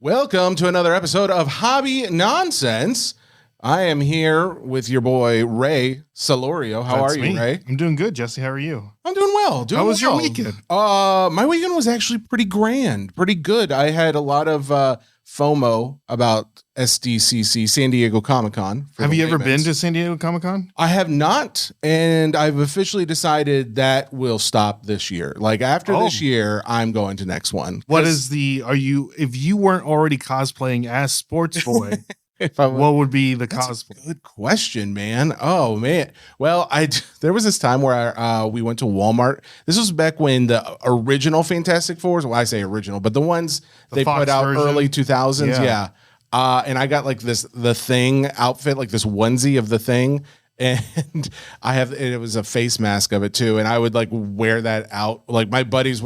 Welcome to another episode of Hobby Nonsense. I am here with your boy, Ray Solorio. How are you, Ray? I'm doing good, Jesse. How are you? I'm doing well. How was your weekend? My weekend was actually pretty grand, pretty good. I had a lot of FOMO about SDCC, San Diego Comic-Con. Have you ever been to San Diego Comic-Con? I have not, and I've officially decided that will stop this year. Like after this year, I'm going to next one. What is if you weren't already cosplaying as Sports Boy, what would be the cosplay? Good question, man. Oh man. Well, there was this time where we went to Walmart. This was back when the original Fantastic Fours, well, I say original, but the ones they Fox put out version? early 2000s. Yeah. And I got like the Thing outfit, like this onesie of the Thing. And it was a face mask of it too. And I would like wear that out. Like my buddies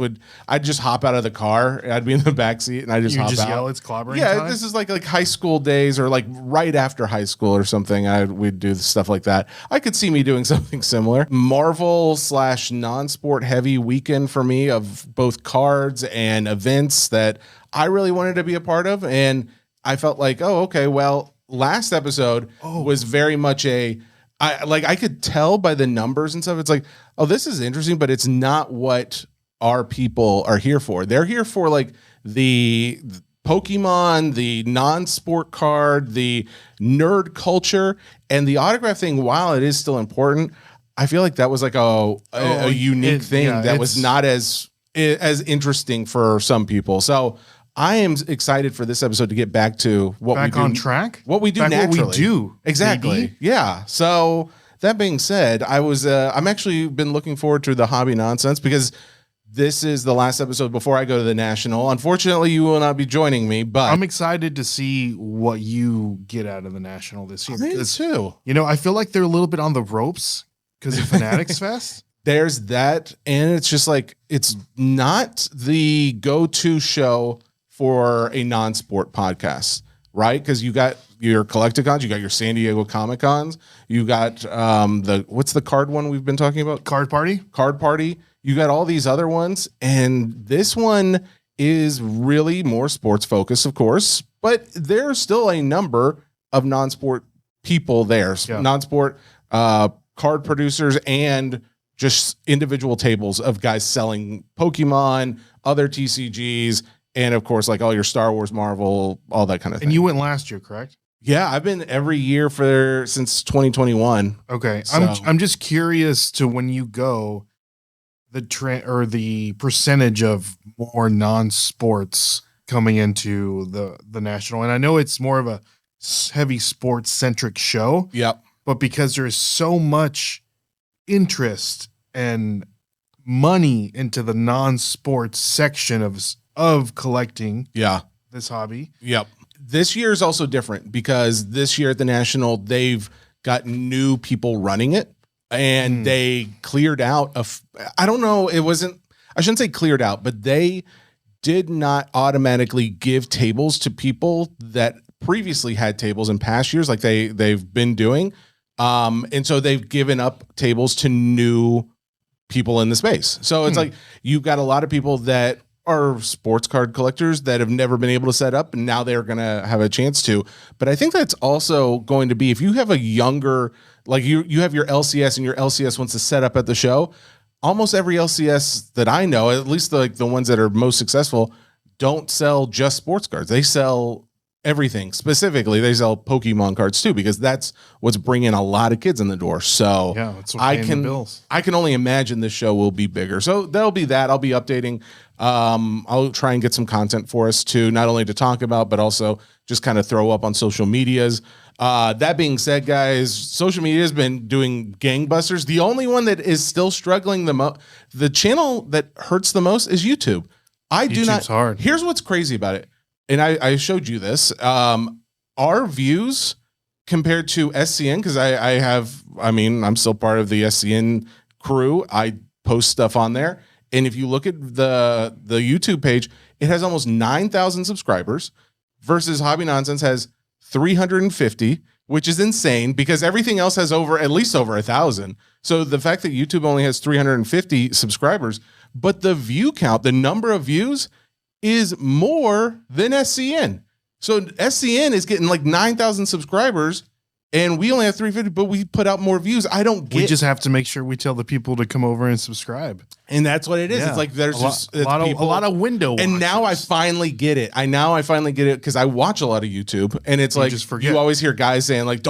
I'd just hop out of the car. I'd be in the back seat and I just hop out. Yell, it's clobbering time? This is like high school days or like right after high school or something. We'd do stuff like that. I could see me doing something similar. Marvel / non-sport heavy weekend for me of both cards and events that I really wanted to be a part of. And I felt like, oh, okay, well, last episode was very much I could tell by the numbers and stuff. It's like, oh, this is interesting, but it's not what our people are here for. They're here for like the Pokemon, the non-sport card, the nerd culture, and the autograph thing. While it is still important, I feel like that was like a unique thing that was not as interesting for some people. So I am excited for this episode to get back to what we do. On track? What we do naturally. What we do. Exactly. Maybe. Yeah. So that being said, I'm actually been looking forward to the Hobby Nonsense because this is the last episode before I go to the National. Unfortunately, you will not be joining me, but I'm excited to see what you get out of the National this year. Me too. You know, I feel like they're a little bit on the ropes because of Fanatics Fest. There's that. And it's just like, it's not the go-to show for a non-sport podcast, right? Because you got your Collecticons, you got your San Diego Comic-Cons, you got what's the card one we've been talking about? Card Party. You got all these other ones, and this one is really more sports focused, of course, but there's still a number of non-sport people there, non-sport card producers and just individual tables of guys selling Pokemon, other TCGs, and of course, like all your Star Wars, Marvel, all that kind of thing. And you went last year, correct? Yeah, I've been every year since 2021. Okay, so I'm just curious to when you go, the percentage of more non-sports coming into the National, and I know it's more of a heavy sports centric show. Yep. But because there's so much interest and money into the non-sports section of collecting this hobby. Yep. This year is also different because this year at the National, they've got new people running it and they cleared out I don't know, I shouldn't say cleared out, but they did not automatically give tables to people that previously had tables in past years like they've been doing. And so they've given up tables to new people in the space. So it's like you've got a lot of people that are sports card collectors that have never been able to set up, and now they're going to have a chance to. But I think that's also going to be, if you have a younger, like you have your LCS and your LCS wants to set up at the show, almost every LCS that I know, at least the ones that are most successful, don't sell just sports cards. They sell everything. Specifically, they sell Pokemon cards too, because that's what's bringing a lot of kids in the door. So I can only imagine this show will be bigger. So there'll be that. I'll be updating. I'll try and get some content for us to not only to talk about, but also just kind of throw up on social medias. That being said, guys, social media has been doing gangbusters. The only one that is still struggling the channel that hurts the most is YouTube. YouTube's hard. Here's what's crazy about it. And I showed you this. Our views compared to SCN, because I'm still part of the SCN crew. I post stuff on there. And if you look at the YouTube page, it has almost 9,000 subscribers versus Hobby Nonsense has 350, which is insane because everything else has at least over 1,000. So the fact that YouTube only has 350 subscribers, but the view count, the number of views is more than SCN. So SCN is getting like 9,000 subscribers. And we only have 350, but we put out more views. I don't get. We just have to make sure we tell the people to come over and subscribe. And that's what it is. Yeah. It's like there's a lot of window watchers. And now I finally get it. I finally get it because I watch a lot of YouTube, and it's like you always hear guys saying like,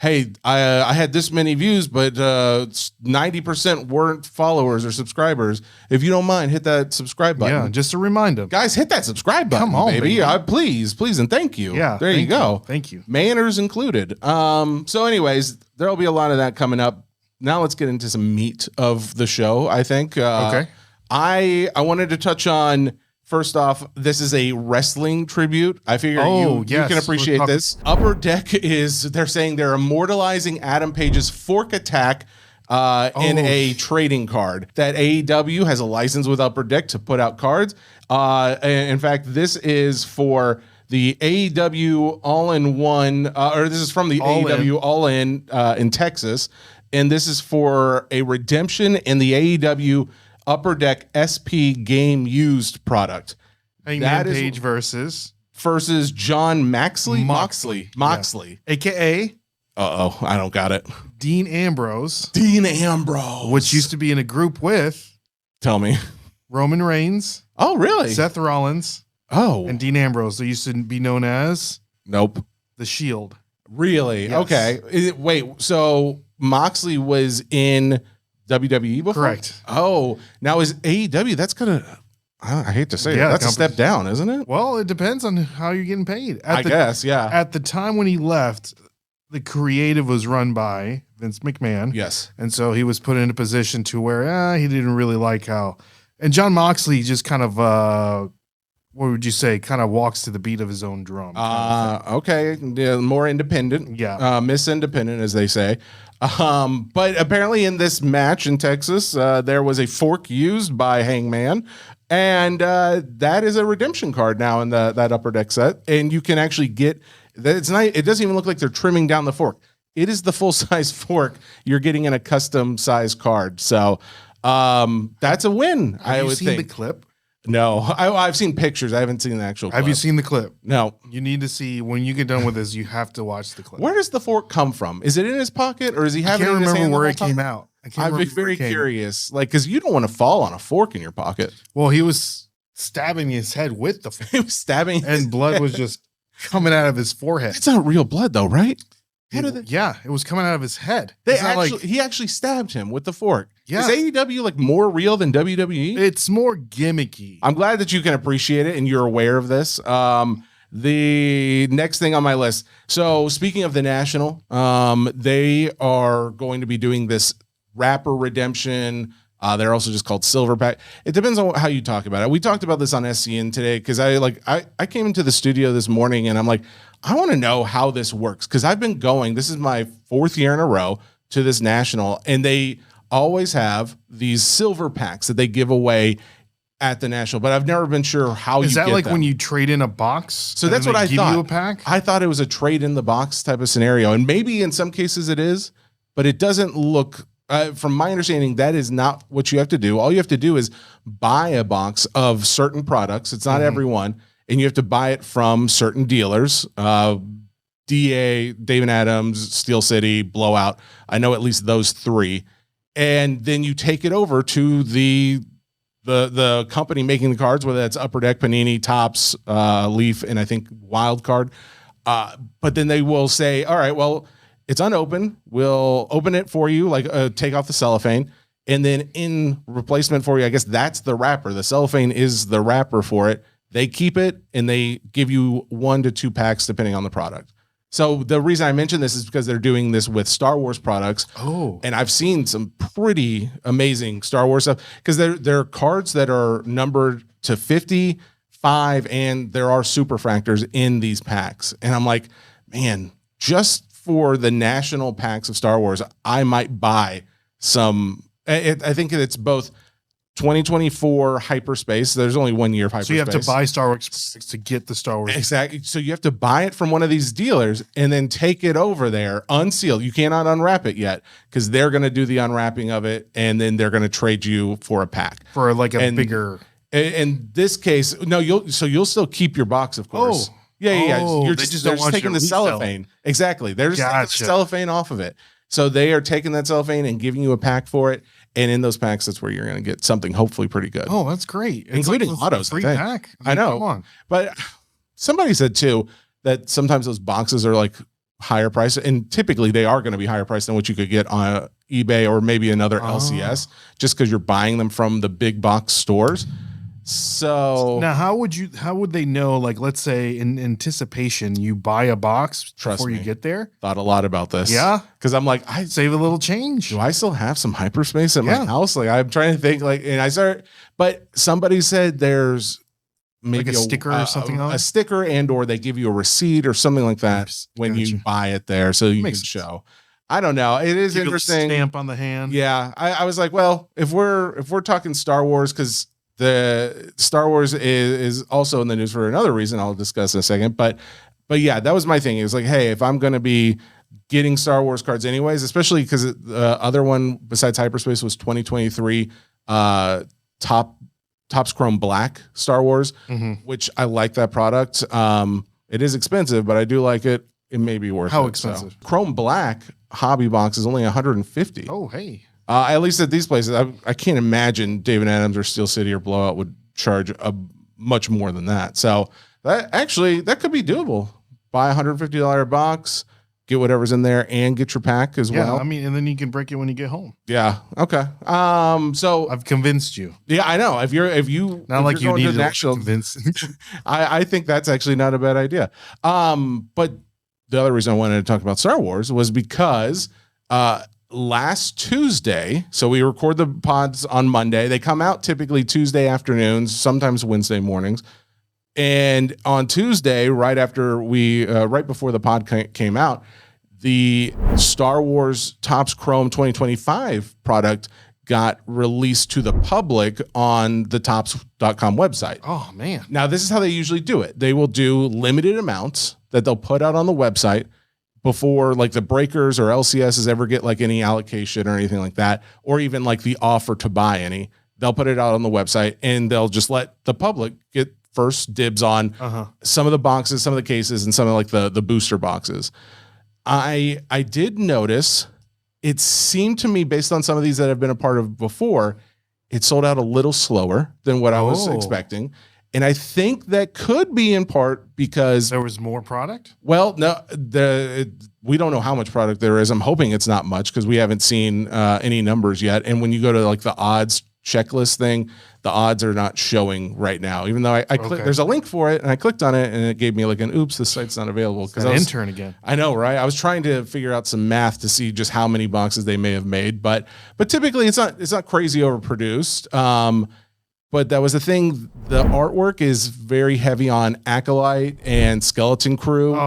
I had this many views, but 90% weren't followers or subscribers. If you don't mind, hit that subscribe button. Yeah, just to remind them. Guys, hit that subscribe button. Come on, baby. Please, and thank you. Yeah, there you go. Thank you. Manners included. So anyways, there'll be a lot of that coming up. Now let's get into some meat of the show, I think. Okay. I wanted to touch on, first off, this is a wrestling tribute. I figure you can appreciate this. Upper Deck they're saying they're immortalizing Adam Page's fork attack in a trading card. That AEW has a license with Upper Deck to put out cards. In fact, this is for the AEW All-in-One, or this is from the AEW All-In Texas, and this is for a redemption in the AEW Upper Deck SP Game Used product. Hangman Page versus John Moxley. Yeah. AKA. I don't got it. Dean Ambrose. Which used to be in a group with. Tell me. Roman Reigns. Oh, really? Seth Rollins. Oh. And Dean Ambrose. They used to be known as. Nope. The Shield. Really? Yes. Okay. Wait, so Moxley was in WWE before? Correct. Oh, now is AEW, that's gonna, I hate to say it, that's a step down, isn't it? Well, it depends on how you're getting paid. I guess, yeah. At the time when he left, the creative was run by Vince McMahon. Yes. And so he was put in a position to where he didn't really like how. And John Moxley just kind of, what would you say, kind of walks to the beat of his own drum. Okay. Yeah, more independent. Yeah. Miss Independent, as they say. But apparently in this match in Texas, there was a fork used by Hangman. And that is a redemption card now in that Upper Deck set. And you can actually get, it's not, it doesn't even look like they're trimming down the fork. It is the full size fork you're getting in a custom size card. So that's a win. Have you seen the clip? No, I've seen pictures. I haven't seen the actual clip. Have you seen the clip? No. You need to see, when you get done with this, you have to watch the clip. Where does the fork come from? Is it in his pocket, or is he having it in his hand? I can't remember where it came out. I'd be very curious, like, because you don't want to fall on a fork in your pocket. Well, he was stabbing his head with the fork. He was stabbing, and blood was just coming out of his forehead. It's not real blood, though, right? Yeah, it was coming out of his head. He actually stabbed him with the fork. Yeah. Is AEW like more real than WWE? It's more gimmicky. I'm glad that you can appreciate it and you're aware of this. The next thing on my list. So speaking of the National, they are going to be doing this Rapper Redemption. They're also just called Silver Pack. It depends on how you talk about it. We talked about this on SCN today because I came into the studio this morning and I'm like, I want to know how this works because I've been going. This is my 4th year in a row to this National, and they always have these silver packs that they give away at the National, but I've never been sure how is you that get like them. When you trade in a box? So that's what I thought. Give you a pack? I thought it was a trade in the box type of scenario, and maybe in some cases it is, but it doesn't look. From my understanding, that is not what you have to do. All you have to do is buy a box of certain products. It's not everyone, and you have to buy it from certain dealers. DA, David Adams, Steel City, Blowout. I know at least those 3. And then you take it over to the company making the cards, whether that's Upper Deck, Panini, Topps, Leaf, and I think Wild Card. But then they will say, all right, well, it's unopened. We'll open it for you, like take off the cellophane. And then in replacement for you, I guess that's the wrapper. The cellophane is the wrapper for it. They keep it and they give you 1 to 2 packs depending on the product. So the reason I mention this is because they're doing this with Star Wars products. Oh, and I've seen some pretty amazing Star Wars stuff because they're cards that are numbered to 55, and there are superfractors in these packs. And I'm like, man, just for the National packs of Star Wars, I might buy some. I think it's both 2024 hyperspace. There's only 1 year of hyperspace. So you have to buy Star Wars to get the Star Wars. Exactly. So you have to buy it from one of these dealers and then take it over there unsealed. You cannot unwrap it yet because they're going to do the unwrapping of it, and then they're going to trade you for a pack for like a bigger. In this case, no, you'll still keep your box, of course. Oh, You're they just, just they're don't just want you taking to the resell it. cellophane. Exactly. They're just taking the Gotcha. cellophane off of it. So they are taking that cellophane and giving you a pack for it. And in those packs, that's where you're going to get something hopefully pretty good. Oh, that's great. It's including like a autos. free I think. pack. I know. Come on. But somebody said too that sometimes those boxes are like higher price, and typically they are going to be higher price than what you could get on eBay or maybe another LCS, just because you're buying them from the big box stores. So now, how would they know? Like, let's say in anticipation, you buy a box before you get there. Thought a lot about this. Yeah, because I'm like, I save a little change. Do I still have some hyperspace at my house? Like, I'm trying to think. Like, and I start, but somebody said there's maybe like a sticker or something on a sticker, and or they give you a receipt or something like that when you buy it there, so you can show. I don't know. It is interesting. Stamp on the hand. Yeah, I was like, well, if we're talking Star Wars, because the Star Wars is also in the news for another reason I'll discuss in a second. But yeah, that was my thing. It was like, hey, if I'm going to be getting Star Wars cards anyways, especially because the other one besides Hyperspace was 2023 Topps Chrome Black Star Wars, which I like that product. It is expensive, but I do like it. It may be worth it. How expensive? So. Chrome Black hobby box is only $150. Oh, hey. At least at these places, I can't imagine David Adams or Steel City or Blowout would charge a much more than that. So that could be doable. Buy a $150 box, get whatever's in there, and get your pack as well. I mean, and then you can break it when you get home. Yeah. Okay. So I've convinced you. Yeah, I know. If you not like you need to convince. I think that's actually not a bad idea. But the other reason I wanted to talk about Star Wars was because last Tuesday, so we record the pods on Monday. They come out typically Tuesday afternoons, sometimes Wednesday mornings. And on Tuesday, right before the pod came out, the Star Wars Topps Chrome 2025 product got released to the public on the Topps.com website. Oh, man. Now, this is how they usually do it. They will do limited amounts that they'll put out on the website before like the breakers or LCSs ever get like any allocation or anything like that, or even like the offer to buy any. They'll put it out on the website and they'll just let the public get first dibs on some of the boxes, some of the cases, and some of like the booster boxes. I did notice it seemed to me, based on some of these that I've been a part of before, it sold out a little slower than what I was expecting. And I think that could be in part because there was more product. Well, no, we don't know how much product there is. I'm hoping it's not much because we haven't seen any numbers yet. And when you go to like the odds checklist thing, the odds are not showing right now, even though I clicked, there's a link for it and I clicked on it and it gave me like an oops, the site's not available. Because I was intern again. I know, right? I was trying to figure out some math to see just how many boxes they may have made, but typically it's not crazy overproduced. But that was the thing. The artwork is very heavy on Acolyte and Skeleton Crew.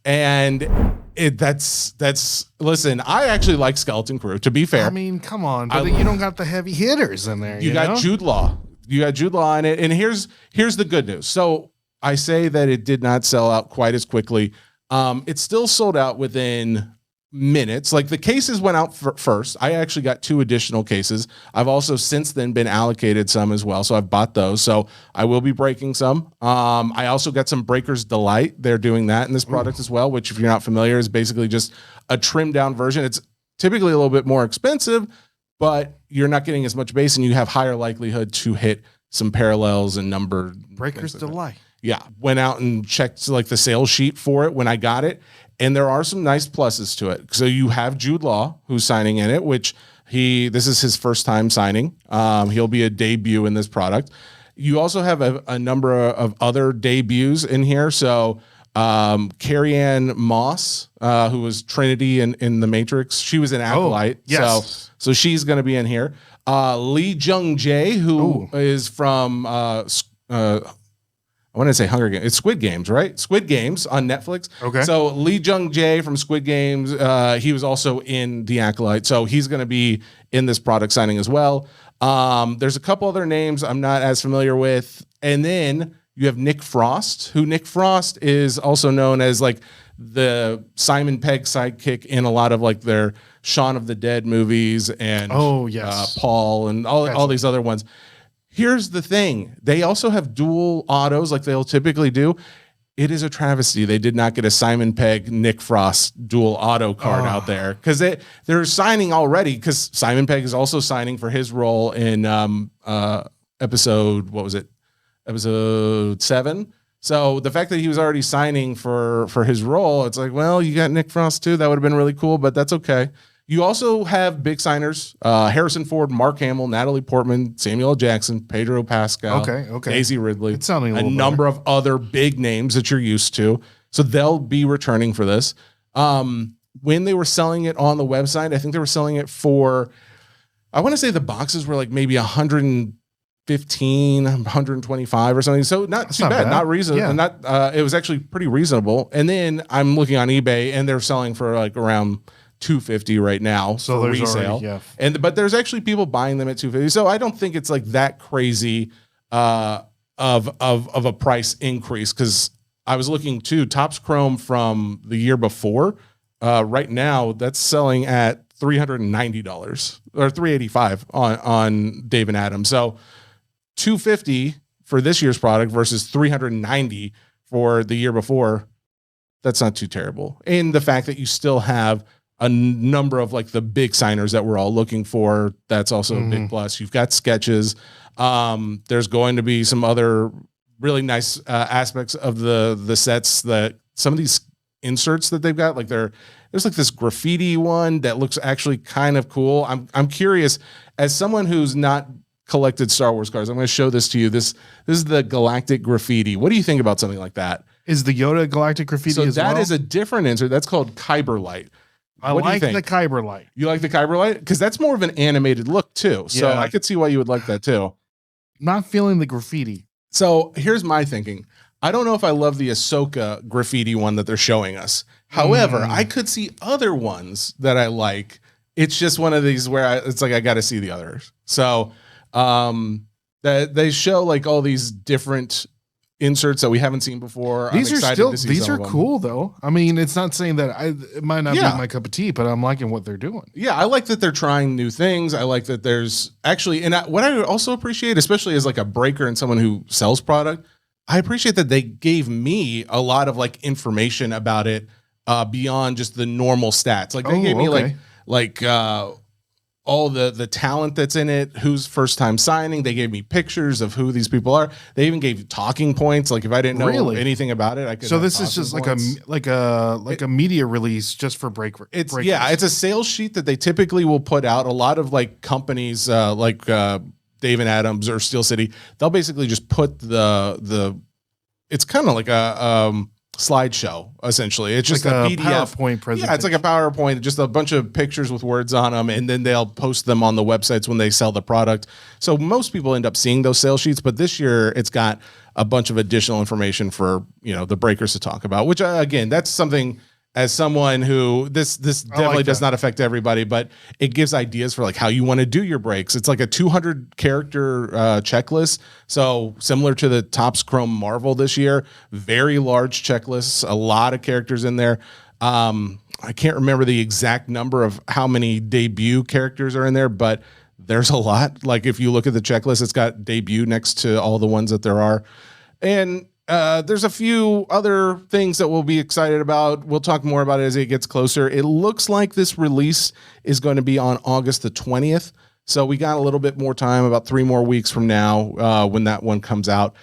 And that's listen, I actually like Skeleton Crew, to be fair. I mean, come on, but you don't got the heavy hitters in there. You got Jude Law. You got Jude Law in it. And here's the good news. So I say that it did not sell out quite as quickly. It still sold out within minutes. Like the cases went out first. I actually got 2 additional cases. I've also since then been allocated some as well. So I've bought those. So I will be breaking some. I also got some Breakers Delight. They're doing that in this product as well, which if you're not familiar is basically just a trimmed down version. It's typically a little bit more expensive, but you're not getting as much base and you have higher likelihood to hit some parallels and number. Breakers Delight. Yeah. Went out and checked like the sales sheet for it when I got it. And there are some nice pluses to it. So you have Jude Law who's signing in it, which this is his first time signing. He'll be a debut in this product. You also have a number of other debuts in here. So Carrie Ann Moss, who was Trinity in The Matrix, she was an Acolyte. Yes. So she's going to be in here. Lee Jung Jae, who is from I want to say Hunger Games. It's Squid Games, right? Squid Games on Netflix. Okay. So Lee Jung Jae from Squid Games, he was also in The Acolyte. So he's going to be in this product signing as well. There's a couple other names I'm not as familiar with. And then you have Nick Frost, who Nick Frost is also known as like the Simon Pegg sidekick in a lot of like their Shaun of the Dead movies and Paul and all these other ones. Here's the thing. They also have dual autos like they'll typically do. it is a travesty they did not get a Simon Pegg, Nick Frost dual auto card out there, because they're signing already, because Simon Pegg is also signing for his role in episode, what was it? Episode 7. So the fact that he was already signing for his role, it's like, well, you got Nick Frost too. That would have been really cool, but that's okay. You also have big signers, Harrison Ford, Mark Hamill, Natalie Portman, Samuel L. Jackson, Pedro Pascal, Daisy Ridley, it's sounding a number of other big names that you're used to. So they'll be returning for this. When they were selling it on the website, I think they were selling it for, I want to say the boxes were like maybe 115, 125 or something. So not too bad, not reasonable. Yeah. It was actually pretty reasonable. And then I'm looking on eBay and they're selling for like around $250 right now, so for resale. Already, but there's actually people buying them at $250. So I don't think it's like that crazy of a price increase, because I was looking too. Topps Chrome from the year before, right now that's selling at $390 or $385 on Dave and Adam. So $250 for this year's product versus $390 for the year before. That's not too terrible. And the fact that you still have a number of like the big signers that we're all looking for, that's also a big plus. You've got sketches. There's going to be some other really nice aspects of the sets, that some of these inserts that they've got, like there's like this graffiti one that looks actually kind of cool. I'm curious, as someone who's not collected Star Wars cards, I'm going to show this to you. This is the Galactic Graffiti. What do you think about something like that? Is the Yoda Galactic Graffiti as well? So that is a different insert. That's called Kyber Light. I like the Kyber Light. You like the Kyber Light? Because that's more of an animated look too. So I could see why you would like that too. Not feeling the graffiti. So here's my thinking. I don't know if I love the Ahsoka graffiti one that they're showing us. However, I could see other ones that I like. It's just one of these where it's like I got to see the others. So they show like all these different inserts that we haven't seen before. These are cool though. I mean, it's not saying that it might not be my cup of tea, but I'm liking what they're doing. Yeah, I like that they're trying new things. I like that there's actually, and what I also appreciate, especially as like a breaker and someone who sells product, I appreciate that they gave me a lot of like information about it beyond just the normal stats. Like they gave me like all the talent that's in it, who's first time signing. They gave me pictures of who these people are. They even gave talking points. Like if I didn't know anything about it, I could. So this is just like a media release just for breakers. It's a sales sheet that they typically will put out. A lot of like companies like Dave and Adams or Steel City, they'll basically just put the it's kind of like a slideshow, essentially. It's just like a PDF PowerPoint presentation. Yeah, it's like a PowerPoint, just a bunch of pictures with words on them, and then they'll post them on the websites when they sell the product. So most people end up seeing those sales sheets, but this year it's got a bunch of additional information for, the breakers to talk about, which again, that's something, as someone who this definitely does not affect everybody, but it gives ideas for like how you want to do your breaks. It's like a 200 character checklist. So similar to the Topps Chrome Marvel this year, very large checklists, a lot of characters in there. I can't remember the exact number of how many debut characters are in there, but there's a lot. Like if you look at the checklist, it's got debut next to all the ones that there are. And there's a few other things that we'll be excited about. We'll talk more about it as it gets closer. It looks like this release is going to be on August the 20th. So we got a little bit more time, about 3 more weeks from now, when that one comes out.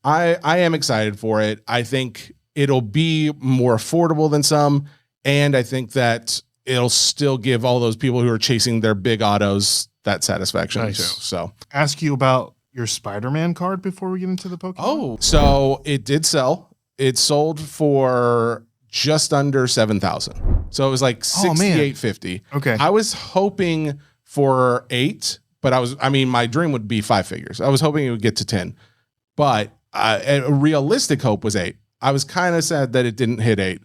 I am excited for it. I think it'll be more affordable than some. And I think that it'll still give all those people who are chasing their big autos that satisfaction too. So ask you about your Spider-Man card before we get into the Pokemon? Oh, so it did sell. It sold for just under 7,000. So it was like $6,850. Okay. I was hoping for 8, but my dream would be 5 figures. I was hoping it would get to 10, but a realistic hope was 8. I was kind of sad that it didn't hit 8,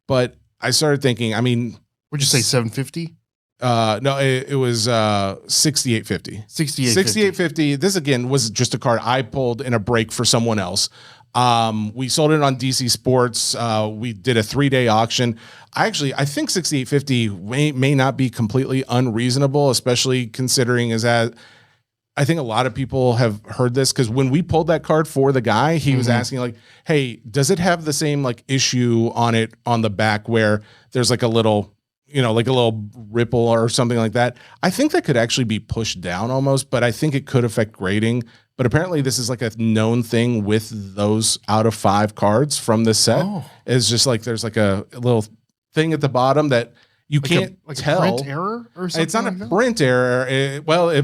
but I started thinking, would you say 750? No, it was 6850. 6850. This again was just a card I pulled in a break for someone else. We sold it on DC Sports. We did a 3-day auction. I think 6850 may not be completely unreasonable, especially considering I think a lot of people have heard this because when we pulled that card for the guy, he was asking like, hey, does it have the same like issue on it on the back where there's like a little, like a little ripple or something like that? I think that could actually be pushed down almost, but I think it could affect grading. But apparently this is like a known thing with those out of 5 cards from this set. It's just like there's like a little thing at the bottom that you can't tell. A print error or something? It's not a print error.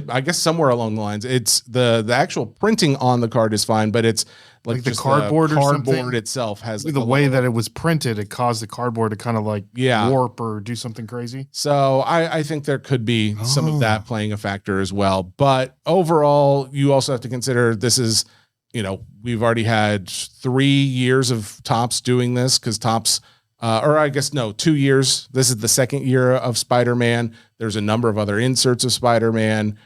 I guess somewhere along the lines, it's the actual printing on the card is fine, but it's like the cardboard or something? Cardboard itself has the way that it was printed, it caused the cardboard to kind of like warp or do something crazy. So I think there could be some of that playing a factor as well. But overall, you also have to consider this is, we've already had 3 years of Topps doing this because Topps, 2 years. This is the 2nd year of Spider-Man. There's a number of other inserts of Spider-Man.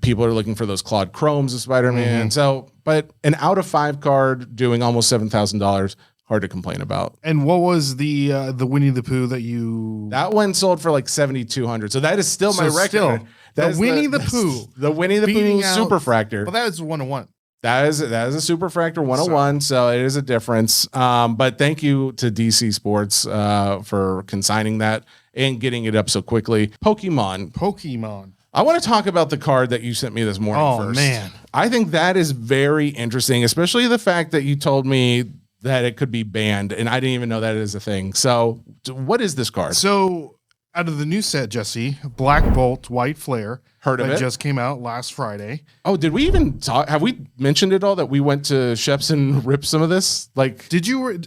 People are looking for those Claude Chromes of Spider-Man. So, but an out of 5 card doing almost $7,000, hard to complain about. And what was the Winnie the Pooh that one sold for like 7,200. So that is still my record. The Winnie the Pooh Superfractor. Well, that was 101. That is a Superfractor 101, so it is a difference. But thank you to DC Sports for consigning that and getting it up so quickly. Pokemon. I want to talk about the card that you sent me this morning first. Oh, man. I think that is very interesting, especially the fact that you told me that it could be banned, and I didn't even know that is a thing. So what is this card? So out of the new set, Jesse, Black Bolt, White Flare. Heard of it? Just came out last Friday. Oh, did we even talk? Have we mentioned it all that we went to Sheps and ripped some of this? Like, did you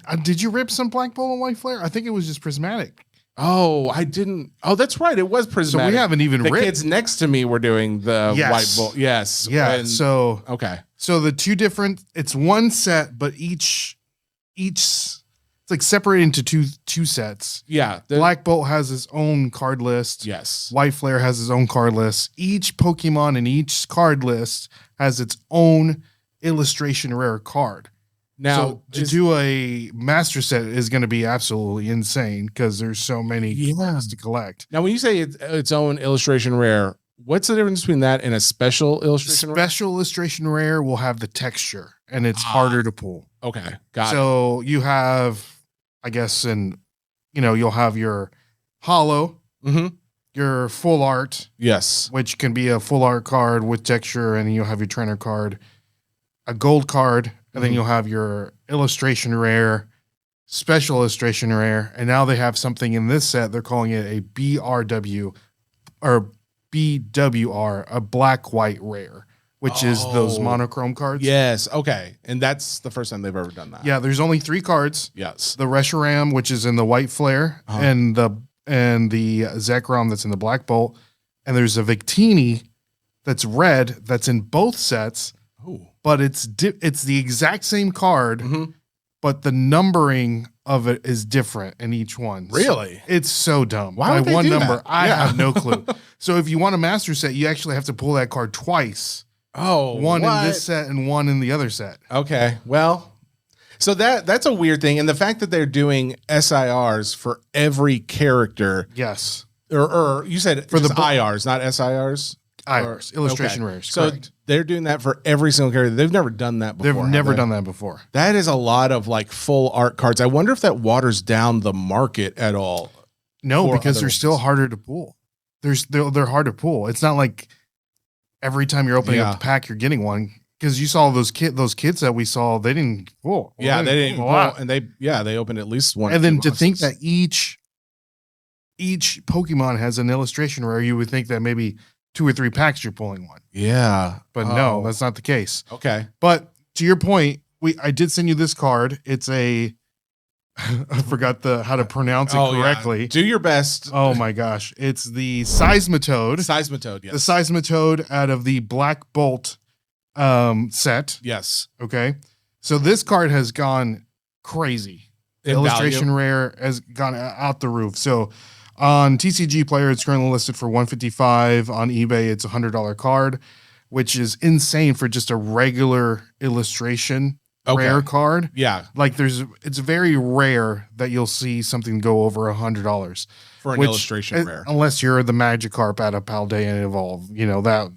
rip some Black Bolt and White Flare? I think it was just prismatic. Oh, I didn't. Oh, that's right. It was prismatic. So we haven't even ripped. The kids next to me were doing the White Bolt. Yes. Yeah. Okay. So the two different. It's one set, but each. It's like separated into two sets. Yeah. Black Bolt has his own card list. Yes. White Flare has his own card list. Each Pokemon in each card list has its own illustration rare card. Now, to do a master set is going to be absolutely insane because there's so many cards to collect. Now, when you say its own illustration rare, what's the difference between that and a special illustration rare? Special illustration rare will have the texture, and it's harder to pull. Okay, got it. So you have, I guess, you'll have your holo, your full art. Yes. Which can be a full art card with texture, and you'll have your trainer card, a gold card, and then you'll have your illustration rare, special illustration rare, and now they have something in this set. They're calling it a BRW or BWR, a black-white rare, which is those monochrome cards. Yes, okay. And that's the first time they've ever done that. Yeah, there's only 3 cards. Yes. The Reshiram, which is in the White Flare, and the Zekrom that's in the Black Bolt. And there's a Victini that's red that's in both sets. Oh. But it's the exact same card, but the numbering of it is different in each one. Really? So it's so dumb. Why would they one do number, that? I have no clue. So if you want a master set, you actually have to pull that card twice. Oh, one in this set and one in the other set. Okay, well, so that's a weird thing, and the fact that they're doing SIRs for every character. Yes. Or you said for the IRs, not SIRs. IRs, illustration rares. So correct. They're doing that for every single character. They've never done that before. They've never done that before. That is a lot of like full art cards. I wonder if that waters down the market at all. No, because they're still harder to pull. They're hard to pull. It's not like every time you're opening up the pack, you're getting one. Because you saw those kids that we saw, they didn't pull. Yeah, they didn't pull, and they opened at least one. And then to think that each Pokemon has an illustration rare, you would think that maybe 2 or 3 packs you're pulling one. Yeah, but no, that's not the case. Okay, but to your point, I did send you this card. It's a I forgot how to pronounce it correctly. Yeah. Do your best. Oh my gosh, it's the Seismitoad. Seismitoad, yes. The Seismitoad out of the Black Bolt set. Yes. Okay. So this card has gone crazy. The illustration rare has gone out the roof. So on TCG Player, it's currently listed for $155. On eBay, it's a $100 card, which is insane for just a regular illustration rare card. Yeah. Like it's very rare that you'll see something go over $100 for an illustration rare. Unless you're the Magikarp out of Paldea and Evolve, that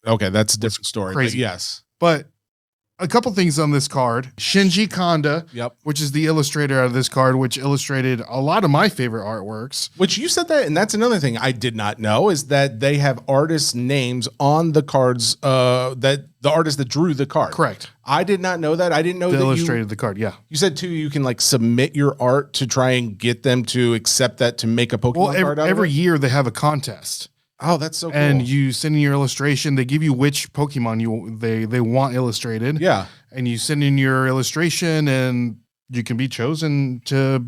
Okay, that's a different story. crazy. But yes. But a couple things on this card. Shinji Kanda, Yep. which is the illustrator of this card, which illustrated a lot of my favorite artworks. Which you said that, and that's another thing I did not know is that they have artists' names on the cards. That the artist that drew the card. Correct. I did not know that. I didn't know They that illustrated the card. Yeah. You said too, you can like submit your art to try and get them to accept that to make a Pokemon card out every of it? year they have a contest. Oh, that's so cool. And you send in your illustration. They give you which Pokemon they want illustrated. Yeah. And you send in your illustration, and you can be chosen to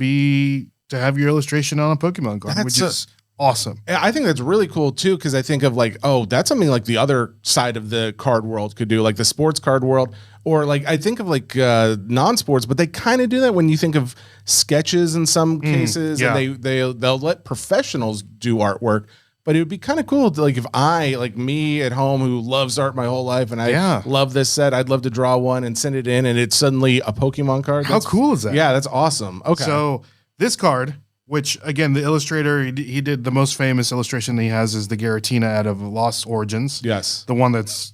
have your illustration on a Pokemon card, which is awesome. I think that's really cool too, because I think of like, oh, that's something like the other side of the card world could do, like the sports card world, or like I think of like non-sports, but they kind of do that when you think of sketches in some cases, yeah. and they'll let professionals do artwork. But it would be kind of cool to like if I, like me at home who loves art my whole life and I love this set, I'd love to draw one and send it in and it's suddenly a Pokemon card. How cool is that? Yeah, that's awesome. Okay. So this card, which again, the illustrator, he did the most famous illustration he has is the Giratina out of Lost Origins. Yes. The one that's,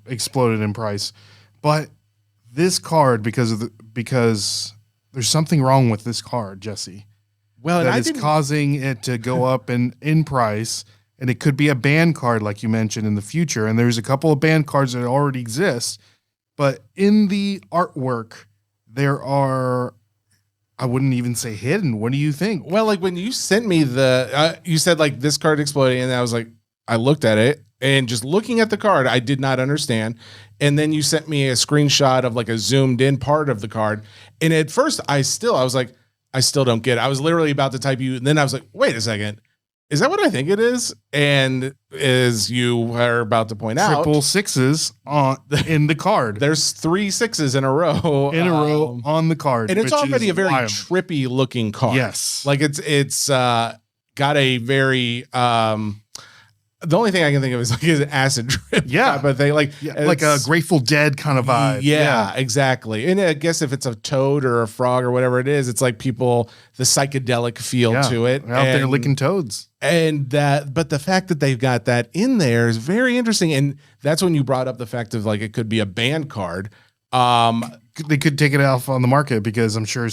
exploded in price. But this card, because there's something wrong with this card, Jesse. Well, that is causing it to go up in price, and it could be a banned card, like you mentioned, in the future. And there's a couple of banned cards that already exist, but in the artwork, there are, I wouldn't even say hidden. What do you think? Well, like when you sent me you said like this card exploding, and I was like, I looked at it, and just looking at the card, I did not understand. And then you sent me a screenshot of like a zoomed in part of the card, and at first I was like, I still don't get it. I was literally about to type you, and then I was like, wait a second. Is that what I think it is? And as you are about to point out, triple sixes in the card. There's 3 6s in a row. On the card. And it's already a very wild. Trippy looking card. Yes. Like it's got a very the only thing I can think of is like an acid trip type of thing. Like a Grateful Dead kind of vibe. Yeah, exactly. And I guess if it's a toad or a frog or whatever it is, it's like the psychedelic feel to it. They're out there licking toads. And but the fact that they've got that in there is very interesting. And that's when you brought up the fact of like it could be a banned card. They could take it off on the market because I'm sure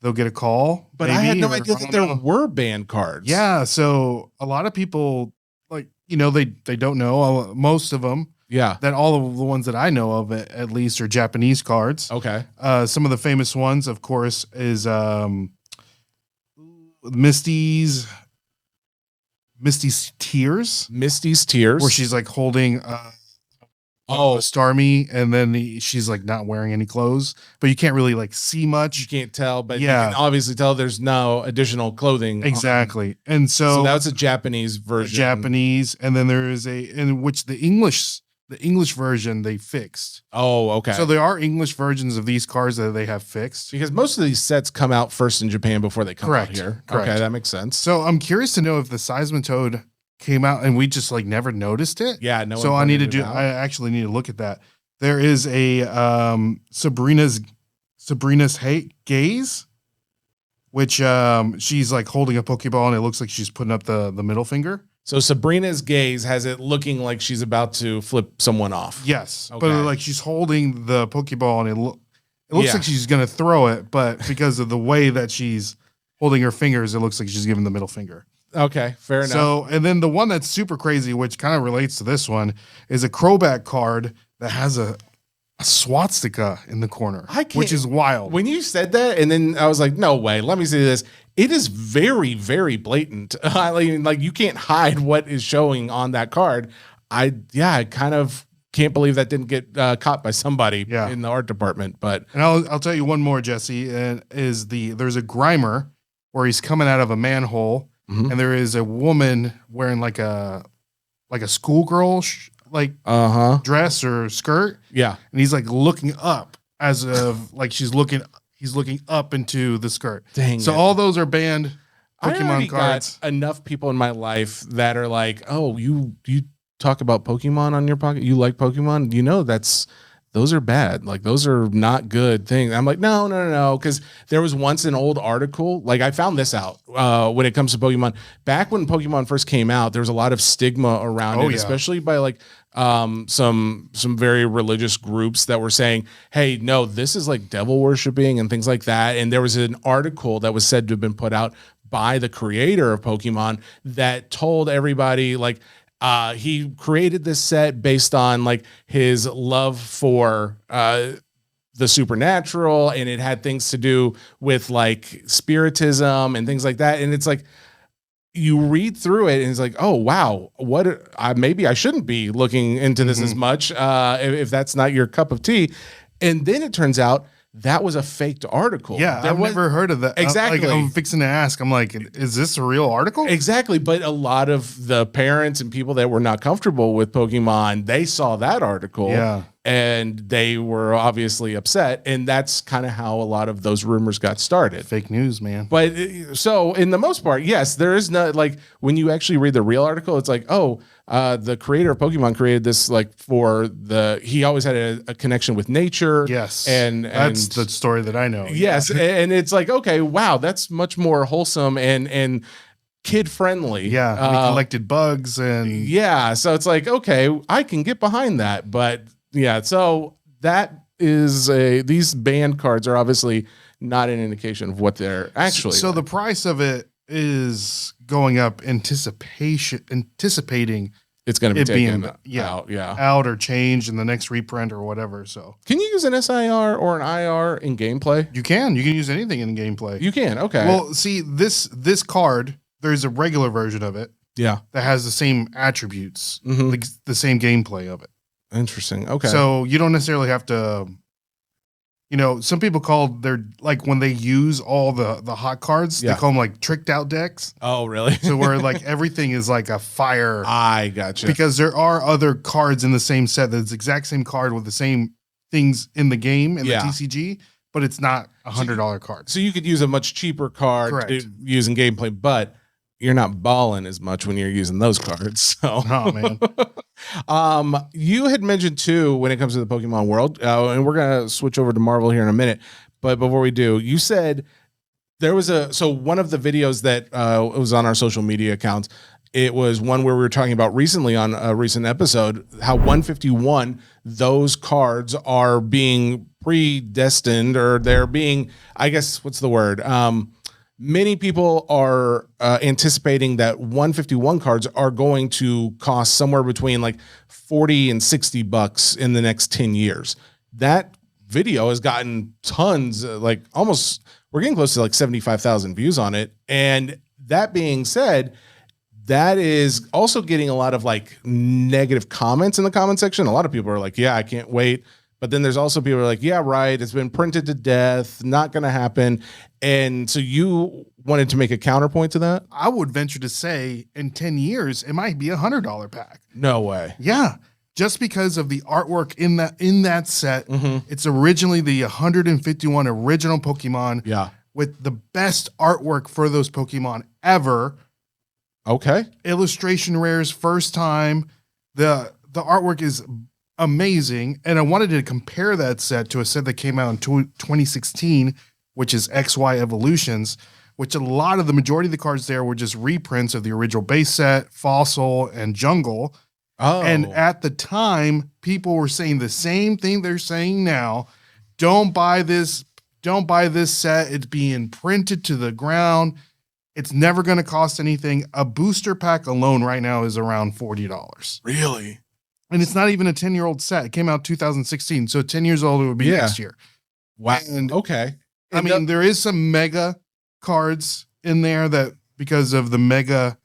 they'll get a call. But I had no idea that there were banned cards. Yeah. So a lot of people, they don't know. Most of them. Yeah. That all of the ones that I know of, at least, are Japanese cards. Okay. Some of the famous ones, of course, is Misty's Tears. Misty's Tears. Where she's like holding Starmie, and then she's like not wearing any clothes, but you can't really like see much. You can't tell, but you can obviously tell there's no additional clothing. Exactly. And so that's a Japanese version. And then there is in which the English version they fixed. Oh, okay. So there are English versions of these cards that they have fixed. Because most of these sets come out first in Japan before they come out here. Correct. Okay, that makes sense. So I'm curious to know if the Seismitoad came out and we just like never noticed it. Yeah, no. So I actually need to look at that. There is a Sabrina's Gaze, which she's like holding a Pokeball and it looks like she's putting up the middle finger. So Sabrina's Gaze has it looking like she's about to flip someone off. Yes, okay. But like she's holding the Pokeball and it looks like she's gonna throw it, but because of the way that she's holding her fingers, it looks like she's giving the middle finger. Okay, fair enough. So, and then the one that's super crazy, which kind of relates to this one, is a Crobat card that has a swastika in the corner, which is wild. When you said that, and then I was like, no way, let me see this. It is very, very blatant. I mean, like you can't hide what is showing on that card. I kind of can't believe that didn't get caught by somebody in the art department. But and I'll tell you one more, Jesse, there's a Grimer where he's coming out of a manhole. Mm-hmm. And there is a woman wearing like a schoolgirl dress or skirt. Yeah. And he's like looking up as of like he's looking up into the skirt. Dang. So all those are banned Pokemon cards. Got enough people in my life that are like, oh, you talk about Pokemon on your pocket. You like Pokemon? That's those are bad. Like, those are not good things. I'm like, no. Because there was once an old article, like I found this out when it comes to Pokemon. Back when Pokemon first came out, there was a lot of stigma around it, especially by like some very religious groups that were saying, hey, no, this is like devil worshiping and things like that. And there was an article that was said to have been put out by the creator of Pokemon that told everybody, like, he created this set based on like his love for the supernatural, and it had things to do with like spiritism and things like that. And it's like, you read through it and it's like, oh wow, maybe I shouldn't be looking into this as much if that's not your cup of tea. And then it turns out that was a faked article. Yeah, I've never heard of that. Exactly. I'm fixing to ask. I'm like, is this a real article? Exactly. But a lot of the parents and people that were not comfortable with Pokemon, they saw that article. Yeah. And they were obviously upset. And that's kind of how a lot of those rumors got started. Fake news, man. But so in the most part, yes, there is no, like, when you actually read the real article, it's like, oh, the creator of Pokemon created this like he always had a connection with nature. Yes. And that's the story that I know. Yes. And it's like, okay, wow, that's much more wholesome and kid friendly. Yeah. We collected bugs and. Yeah. So it's like, okay, I can get behind that. But yeah, so that is these banned cards are obviously not an indication of what they're actually. So like. The price of it is going up, anticipating it's going to be taken out or changed in the next reprint or whatever. So can you use an SIR or an IR in gameplay? You can use anything in gameplay. You can. Okay. Well, see this card, there's a regular version of it. Yeah. That has the same attributes, the same gameplay of it. Interesting. Okay. So you don't necessarily have to, some people call their, like when they use all the hot cards, they call them like tricked out decks. Oh, really? So where like everything is like a fire. I gotcha. Because there are other cards in the same set that's the exact same card with the same things in the game in the TCG, but it's not $100 card. So you could use a much cheaper card using gameplay, but you're not balling as much when you're using those cards. So, oh man. You had mentioned too, when it comes to the Pokemon world, and we're going to switch over to Marvel here in a minute. But before we do, you said there was one of the videos that was on our social media accounts. It was one where we were talking about recently on a recent episode, how 151, those cards are being predestined, or they're being, I guess, what's the word? Many people are anticipating that 151 cards are going to cost somewhere between like $40 and $60 in the next 10 years. That video has gotten tons, like almost, we're getting close to like 75,000 views on it. And that being said, that is also getting a lot of like negative comments in the comment section. A lot of people are like, yeah, I can't wait. But then there's also people who are like, yeah, right, it's been printed to death, not going to happen. And so you wanted to make a counterpoint to that? I would venture to say in 10 years, it might be $100 pack. No way. Yeah. Just because of the artwork in that set. It's originally the 151 original Pokemon. Yeah. With the best artwork for those Pokemon ever. Okay. Illustration rares, first time. The artwork is amazing. And I wanted to compare that set to a set that came out in 2016, which is XY Evolutions, which the majority of the cards there were just reprints of the original base set, Fossil, and Jungle. Oh. And at the time, people were saying the same thing they're saying now. Don't buy this set. It's being printed to the ground. It's never going to cost anything. A booster pack alone right now is around $40. Really? And it's not even a 10-year-old set. It came out 2016. So 10 years old, it would be next year. Wow. And okay. I mean, there is some mega cards in there that because of the mega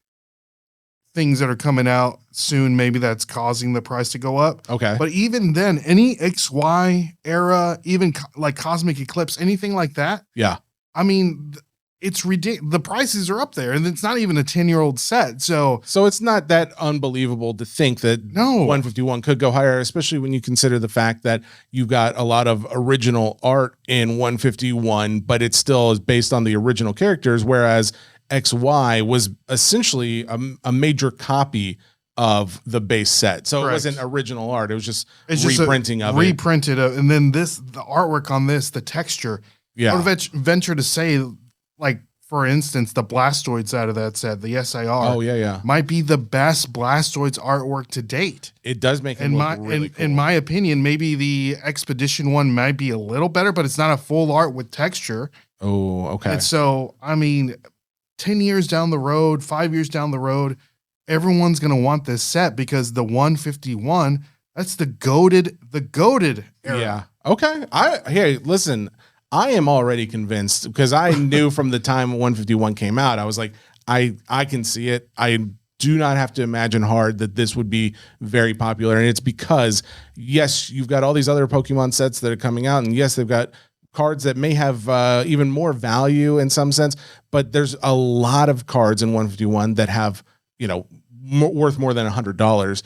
things that are coming out soon, maybe that's causing the price to go up. Okay. But even then, any XY era, even like Cosmic Eclipse, anything like that. Yeah. I mean, it's ridiculous. The prices are up there, and it's not even a 10-year-old set. So it's not that unbelievable to think that 151 could go higher, especially when you consider the fact that you've got a lot of original art in 151, but it still is based on the original characters, whereas XY was essentially a major copy of the base set. So Correct. it wasn't original art. It was just It's just reprinting of it. reprinted, and then the artwork on this, the texture. Yeah. I would venture to say, like, for instance, the Blastoids out of that set, the SIR. Oh yeah. Might be the best Blastoids artwork to date. It does make it look really cool. In my opinion, maybe the Expedition one might be a little better, but it's not a full art with texture. Oh, okay. And so, I mean, 10 years down the road, 5 years down the road, everyone's going to want this set because the 151, that's the goated era. Yeah. Okay. Hey, listen, I am already convinced because I knew from the time 151 came out, I was like, I can see it. I do not have to imagine hard that this would be very popular. And it's because, yes, you've got all these other Pokemon sets that are coming out. And yes, they've got cards that may have even more value in some sense. But there's a lot of cards in 151 that have, worth more than $100.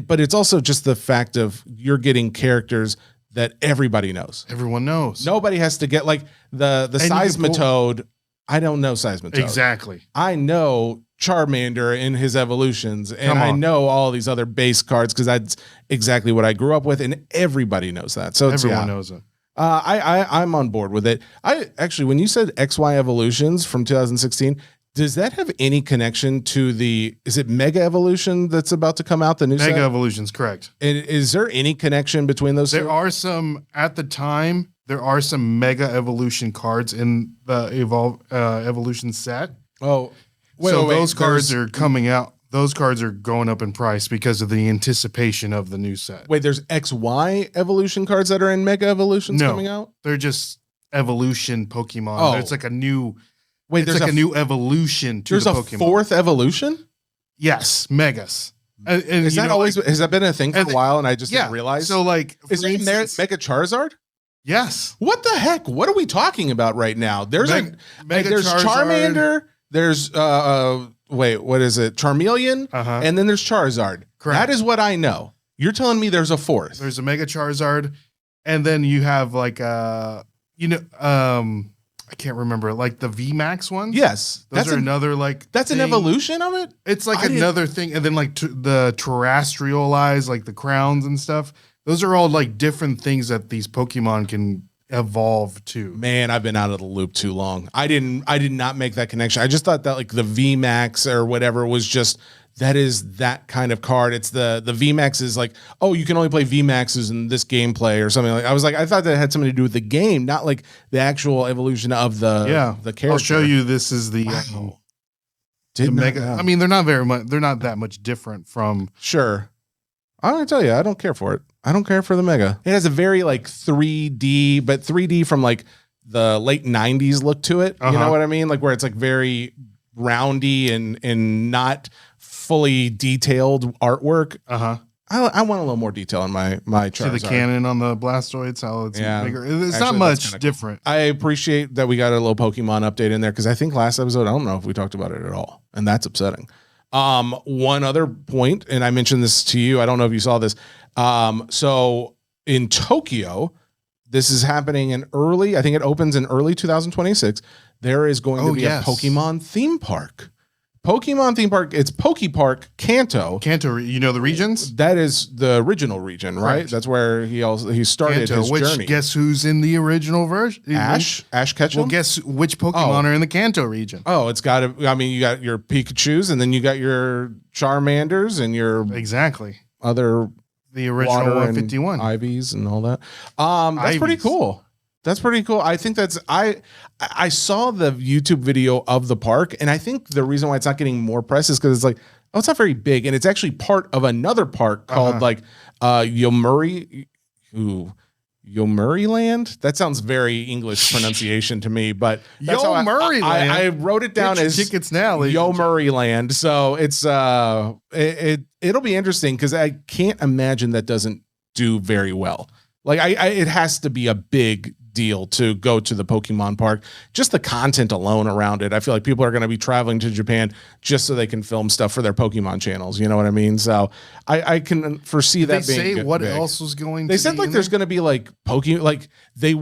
But it's also just the fact of you're getting characters that everybody knows. Everyone knows. Nobody has to get like the Seismitoad. I don't know Seismitoad. Exactly. I know Charmander in his evolutions, and I know all these other base cards because that's exactly what I grew up with, and everybody knows that. So everyone knows it. I'm on board with it. I actually, when you said XY Evolutions from 2016, does that have any connection to is it Mega Evolution that's about to come out, the new Mega set? Evolution's correct. And is there any connection between those two? There are some, at the time, there are some Mega Evolution cards in the Evolution set. Oh, those cards are coming out. Those cards are going up in price because of the anticipation of the new set. Wait, there's XY Evolution cards that are in Mega Evolutions coming out? They're just Evolution Pokemon. Oh. It's like a new... Wait, there's like a new evolution to the Pokemon. There's a fourth evolution? Yes, Megas. And has that been a thing for a while and I just didn't realize? So like, is there Mega Charizard? Yes. What the heck? What are we talking about right now? There's there's Charmander, there's what is it? Charmeleon, and then there's Charizard. Correct. That is what I know. You're telling me there's a fourth. There's a Mega Charizard, and then you have like I can't remember, like the VMAX ones. Yes, those are another like. That's an evolution of it. It's like another thing, and then like the terrestrialized, like the crowns and stuff. Those are all like different things that these Pokemon can evolve to. Man, I've been out of the loop too long. I did not make that connection. I just thought that like the VMAX or whatever was just that is that kind of card. It's the VMAX is like, oh, you can only play VMAXs in this gameplay or something like. I thought that had something to do with the game, not like the actual evolution of the character. I'll show you. This is the Mega. I mean, they're not very much. They're not that much different from. Sure. I'm gonna tell you, I don't care for it. I don't care for the Mega. It has a very like 3D, but 3D from like the late 90s look to it. You know what I mean? Like where it's like very roundy and not fully detailed artwork. I want a little more detail in my Charizard. See the cannon on the Blastoids, how it's bigger. It's actually, not much different. I appreciate that we got a little Pokemon update in there because I think last episode, I don't know if we talked about it at all. And that's upsetting. One other point, and I mentioned this to you, I don't know if you saw this. So in Tokyo, this is happening I think it opens in early 2026. There is going to be a Pokemon theme park. Pokemon theme park. It's Pokepark Kanto. Kanto, you know the regions? That is the original region, right? That's where he started his journey. Guess who's in the original version? Ash Ketchum. Well, guess which Pokemon are in the Kanto region? Oh, it's got to. I mean, you got your Pikachus, and then you got your Charmanders, and your other the original 151 Ivies and all that. That's pretty cool. That's pretty cool. I think I saw the YouTube video of the park, and I think the reason why it's not getting more press is because it's like, oh, it's not very big, and it's actually part of another park called like Yomiuri Land. That sounds very English pronunciation to me, but that's Yomiuri Land. I wrote it down as tickets now. Yomiuri Land. So it's it'll be interesting because I can't imagine that doesn't do very well. Like it has to be a big deal to go to the Pokemon park. Just the content alone around it. I feel like people are going to be traveling to Japan just so they can film stuff for their Pokemon channels. You know what I mean? So I can foresee that being They say what big. else was going They said like there's going to be like Pokemon, like they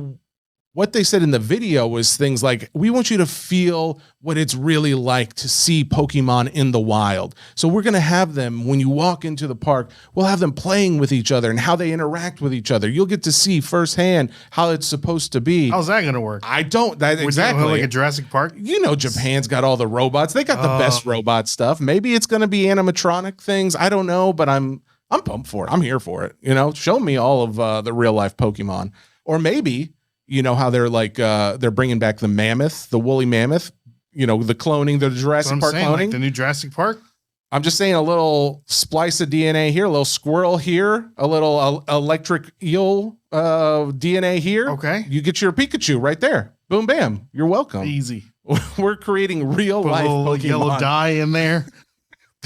what they said in the video was things like, we want you to feel what it's really like to see Pokemon in the wild. So we're going to have them, when you walk into the park, we'll have them playing with each other and how they interact with each other. You'll get to see firsthand how it's supposed to be. How's that going to work? I don't. That, Would exactly. you have like a Jurassic Park? You know, Japan's got all the robots. They got the best robot stuff. Maybe it's going to be animatronic things. I don't know, but I'm pumped for it. I'm here for it. You know, show me all of the real life Pokemon. Or maybe, you know, how they're like, they're bringing back the mammoth, the woolly mammoth, you know, the cloning, the Jurassic Park cloning. Like the new Jurassic Park? I'm just saying, a little splice of DNA here, a little squirrel here, a little electric eel DNA here. Okay. You get your Pikachu right there. Boom, bam. You're welcome. Easy. We're creating real Put life a little Pokemon. yellow dye in there.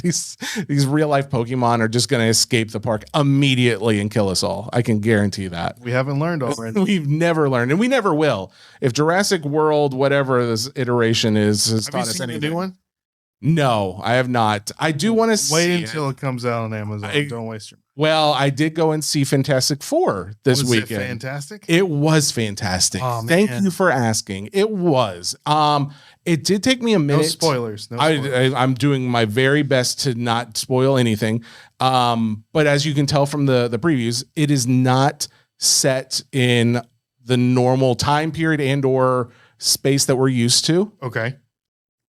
These real life Pokemon are just going to escape the park immediately and kill us all. I can guarantee that. We haven't learned already. We've never learned, and we never will. If Jurassic World, whatever this iteration is, has Have taught you us seen anything. the new one? No, I have not. I do want to see Wait until it comes out on Amazon. Don't waste your money. Well, I did go and see Fantastic Four this Was weekend. it fantastic? It was fantastic. Oh, Thank man. you for asking. It was. It did take me a minute. No spoilers. No spoilers. I'm doing my very best to not spoil anything. But as you can tell from the previews, it is not set in the normal time period and or space that we're used to. Okay.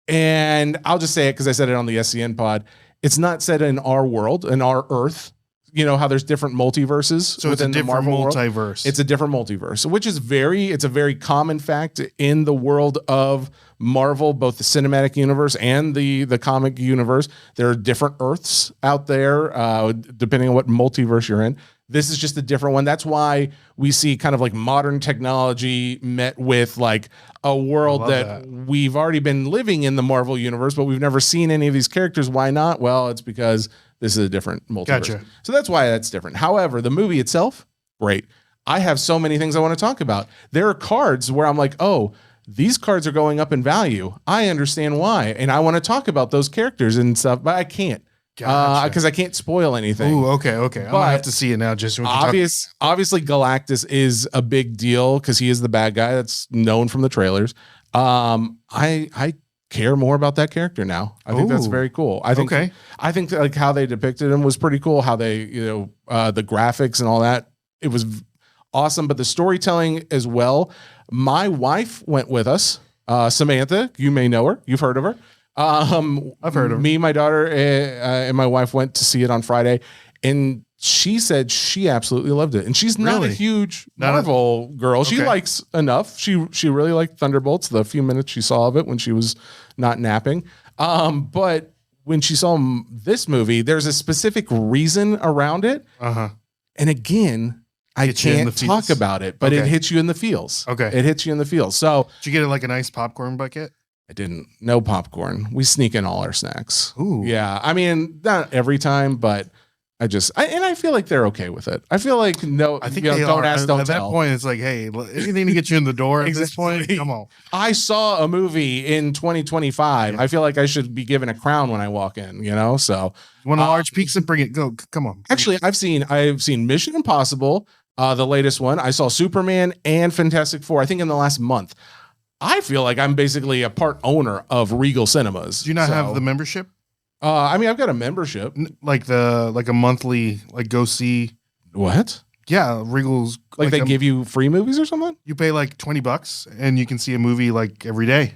And I'll just say it because I said it on the SCN pod. It's not set in our world, in our Earth. You know how there's different multiverses So it's a within the different Marvel world? multiverse. It's a different multiverse, which is it's a very common fact in the world of Marvel, both the cinematic universe and the comic universe. There are different Earths out there, depending on what multiverse you're in. This is just a different one. That's why we see kind of like modern technology met with like a world that we've already been living in the Marvel universe, but we've never seen any of these characters. Why not? Well, it's because this is a different multiverse. Gotcha. So that's why that's different. However, the movie itself, great. I have so many things I want to talk about. There are cards where I'm like, oh, these cards are going up in value. I understand why. And I want to talk about those characters and stuff, but I can't. Gotcha. Because I can't spoil anything. Ooh, okay. I'm gonna have to see it now. Just obviously, Galactus is a big deal because he is the bad guy that's known from the trailers. I care more about that character now. I think that's very cool. I think like how they depicted him was pretty cool. How they, the graphics and all that, it was awesome. But the storytelling as well. My wife went with us. Samantha, you may know her. You've heard of her. I've heard of her. Me, my daughter, and my wife went to see it on Friday, and she said she absolutely loved it. And she's not a huge Marvel girl. She likes enough. She really liked Thunderbolts, the few minutes she saw of it when she was not napping. But when she saw this movie, there's a specific reason around it. And again, I can't talk about it, but it hits you in the feels. It hits you in the feels. So did you get it like a nice popcorn bucket? I didn't. No popcorn. We sneak in all our snacks. Ooh. Yeah. I mean, not every time, but I feel like they're okay with it. I feel like I think they don't are. ask, don't at tell. that point, it's like, hey, anything to get you in the door at this point. Come on. I saw a movie in 2025. Yeah. I feel like I should be given a crown when I walk in, So you want a large pizza? Bring it. Go. Come on. Actually, I've seen Mission Impossible, the latest one. I saw Superman and Fantastic Four, I think in the last month. I feel like I'm basically a part owner of Regal Cinemas. Do you not have the membership? I mean, I've got a membership, like a monthly, like go see. What? Yeah, Regal's like they give you free movies or something. You pay like $20 and you can see a movie like every day.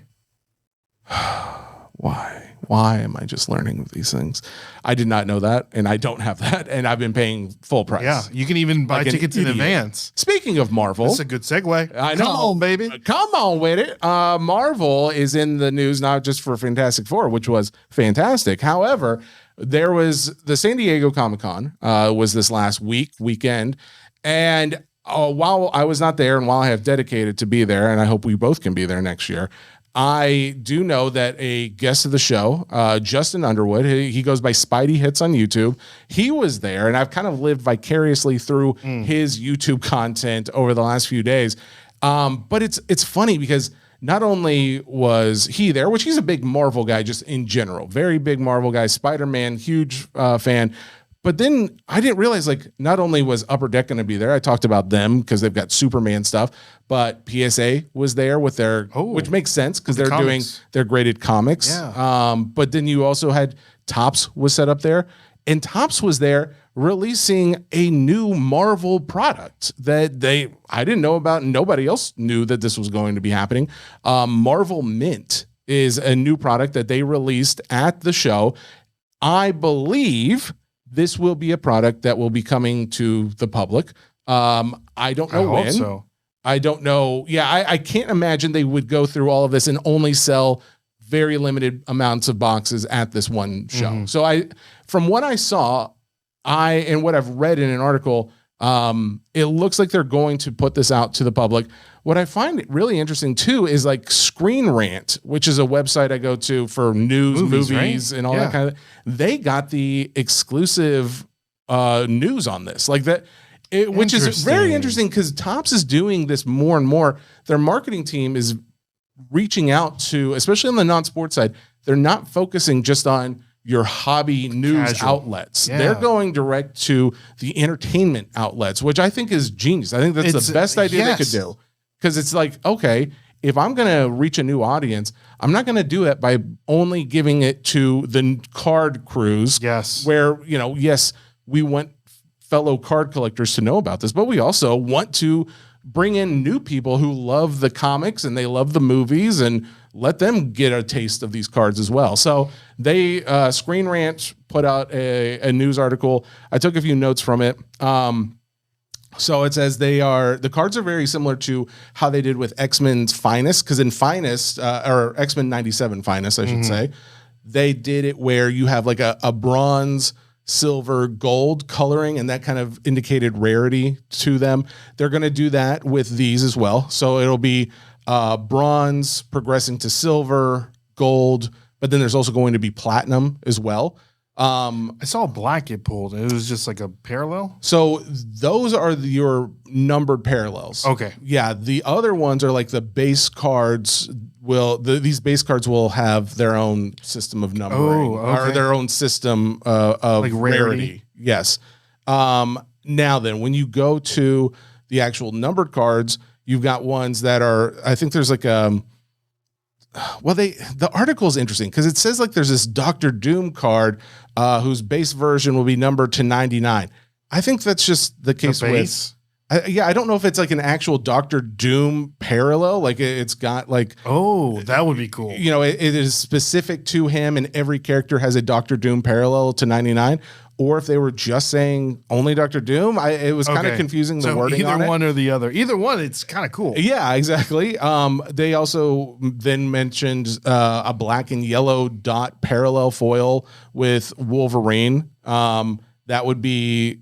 Why am I just learning these things? I did not know that, and I don't have that, and I've been paying full price. Yeah, you can even buy tickets in advance. Speaking of Marvel, that's a good segue. I know. Come on, baby. Come on with it. Marvel is in the news not just for Fantastic Four, which was fantastic. However, there was the San Diego Comic-Con was this last weekend, and while I was not there, and while I have dedicated to be there, and I hope we both can be there next year, I do know that a guest of the show, Justin Underwood, he goes by Spidey Hits on YouTube. He was there, and I've kind of lived vicariously through his YouTube content over the last few days. But it's funny because not only was he there, which he's a big Marvel guy just in general, very big Marvel guy, Spider-Man, huge fan. But then I didn't realize, like, not only was Upper Deck going to be there, I talked about them because they've got Superman stuff, but PSA was there with their, which makes sense because they're doing their graded comics. Yeah. But then you also had Topps was set up there, and Topps was there releasing a new Marvel product that I didn't know about, and nobody else knew that this was going to be happening. Marvel Mint is a new product that they released at the show. I believe this will be a product that will be coming to the public. I don't know when. So. I don't know. Yeah, I can't imagine they would go through all of this and only sell very limited amounts of boxes at this one show. Mm-hmm. So from what I saw, and what I've read in an article, it looks like they're going to put this out to the public. What I find really interesting too is like Screen Rant, which is a website I go to for news, movies, right? And all that kind of. They got the exclusive news on this, like that, which is very interesting because Topps is doing this more and more. Their marketing team is reaching out to, especially on the non-sports side. They're not focusing just on your hobby news outlets. Yeah. They're going direct to the entertainment outlets, which I think is genius. I think that's the best idea they could do. Because it's like, okay, if I'm going to reach a new audience, I'm not going to do it by only giving it to the card crews. Yes. Where, yes, we want fellow card collectors to know about this, but we also want to bring in new people who love the comics and they love the movies and let them get a taste of these cards as well. So they, Screen Rant put out a news article. I took a few notes from it. So it says the cards are very similar to how they did with X-Men's Finest, because in Finest, or X-Men 97 Finest, I should say, they did it where you have like a bronze, silver, gold coloring, and that kind of indicated rarity to them. They're going to do that with these as well. So it'll be bronze progressing to silver, gold, but then there's also going to be platinum as well. I saw black get pulled. It was just like a parallel. So those are your numbered parallels. Okay. Yeah. The other ones are like the base cards these base cards will have their own system of numbering or their own system of like rarity. Yes. Now then, when you go to the actual numbered cards, you've got ones that are, I think there's like the article is interesting because it says like there's this Dr. Doom card whose base version will be numbered to 99. I think that's just the case with. I don't know if it's like an actual Dr. Doom parallel. Like it's got like. Oh, that would be cool. It is specific to him and every character has a Dr. Doom parallel to 99. Or if they were just saying only Dr. Doom, it was kind of confusing the wording on it. Either one or the other. Either one, it's kind of cool. Yeah, exactly. They also then mentioned a black and yellow dot parallel foil with Wolverine. That would be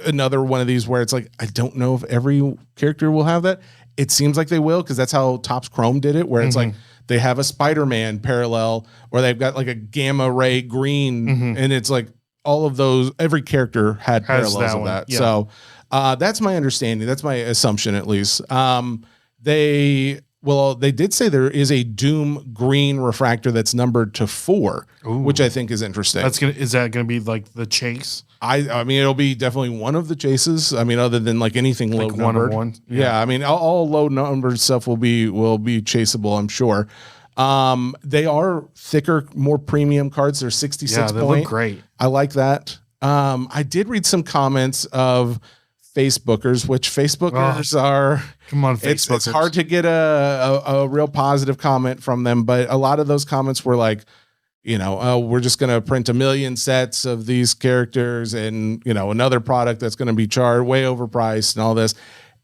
another one of these where it's like, I don't know if every character will have that. It seems like they will because that's how Topps Chrome did it, where it's like they have a Spider-Man parallel or they've got like a gamma ray green and it's like, all of those, every character had parallels of that. Yeah. So that's my understanding. That's my assumption, at least. They did say there is a Doom green refractor that's numbered to 4, which I think is interesting. Is that gonna be like the chase? I mean, it'll be definitely one of the chases. I mean, other than like anything like low numbered. One. Yeah. I mean, all low numbered stuff will be chaseable, I'm sure. They are thicker, more premium cards. They're 66 Yeah, they look great. I like that. I did read some comments of Facebookers, which Facebookers are. Come on, Facebookers. It's hard to get a real positive comment from them, but a lot of those comments were like, we're just going to print 1 million sets of these characters and, another product that's going to be charged way overpriced and all this.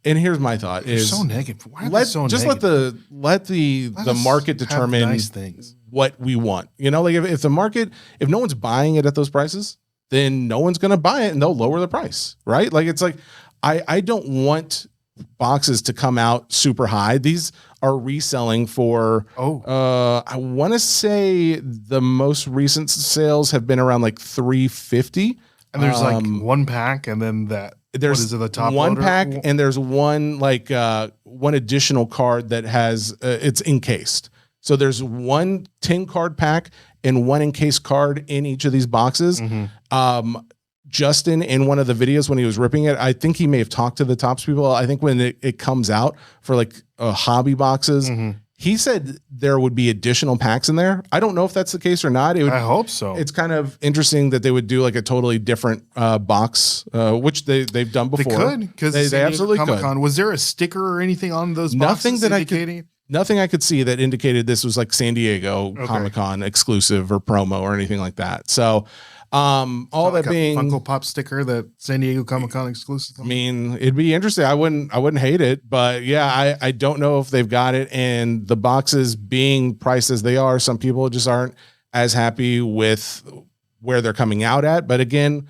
And here's my thought: is so negative. Why are they so negative? Let the market determine nice things. What we want. Like if no one's buying it at those prices, then no one's going to buy it, and they'll lower the price, right? Like it's like I don't want boxes to come out super high. These are reselling for. I want to say the most recent sales have been around like $350, and there's like one pack, and then that. There's what is it, the top one loader? pack, and there's one one additional card that has it's encased. So there's one 10 card pack and one encased card in each of these boxes. Justin in one of the videos when he was ripping it, I think he may have talked to the Topps people. I think when it comes out for like hobby boxes, he said there would be additional packs in there. I don't know if that's the case or not. I hope so. It's kind of interesting that they would do like a totally different box, which they've done before. They could, because they absolutely Comic-Con, could. Was there a sticker or anything on those boxes Nothing I could see that indicated this was like San Diego Comic-Con exclusive or promo or anything like that. So all that being Funko Pop sticker, that San Diego Comic-Con exclusive. I mean, it'd be interesting. I wouldn't hate it, but yeah, I don't know if they've got it, and the boxes being priced as they are, some people just aren't as happy with where they're coming out at. But again,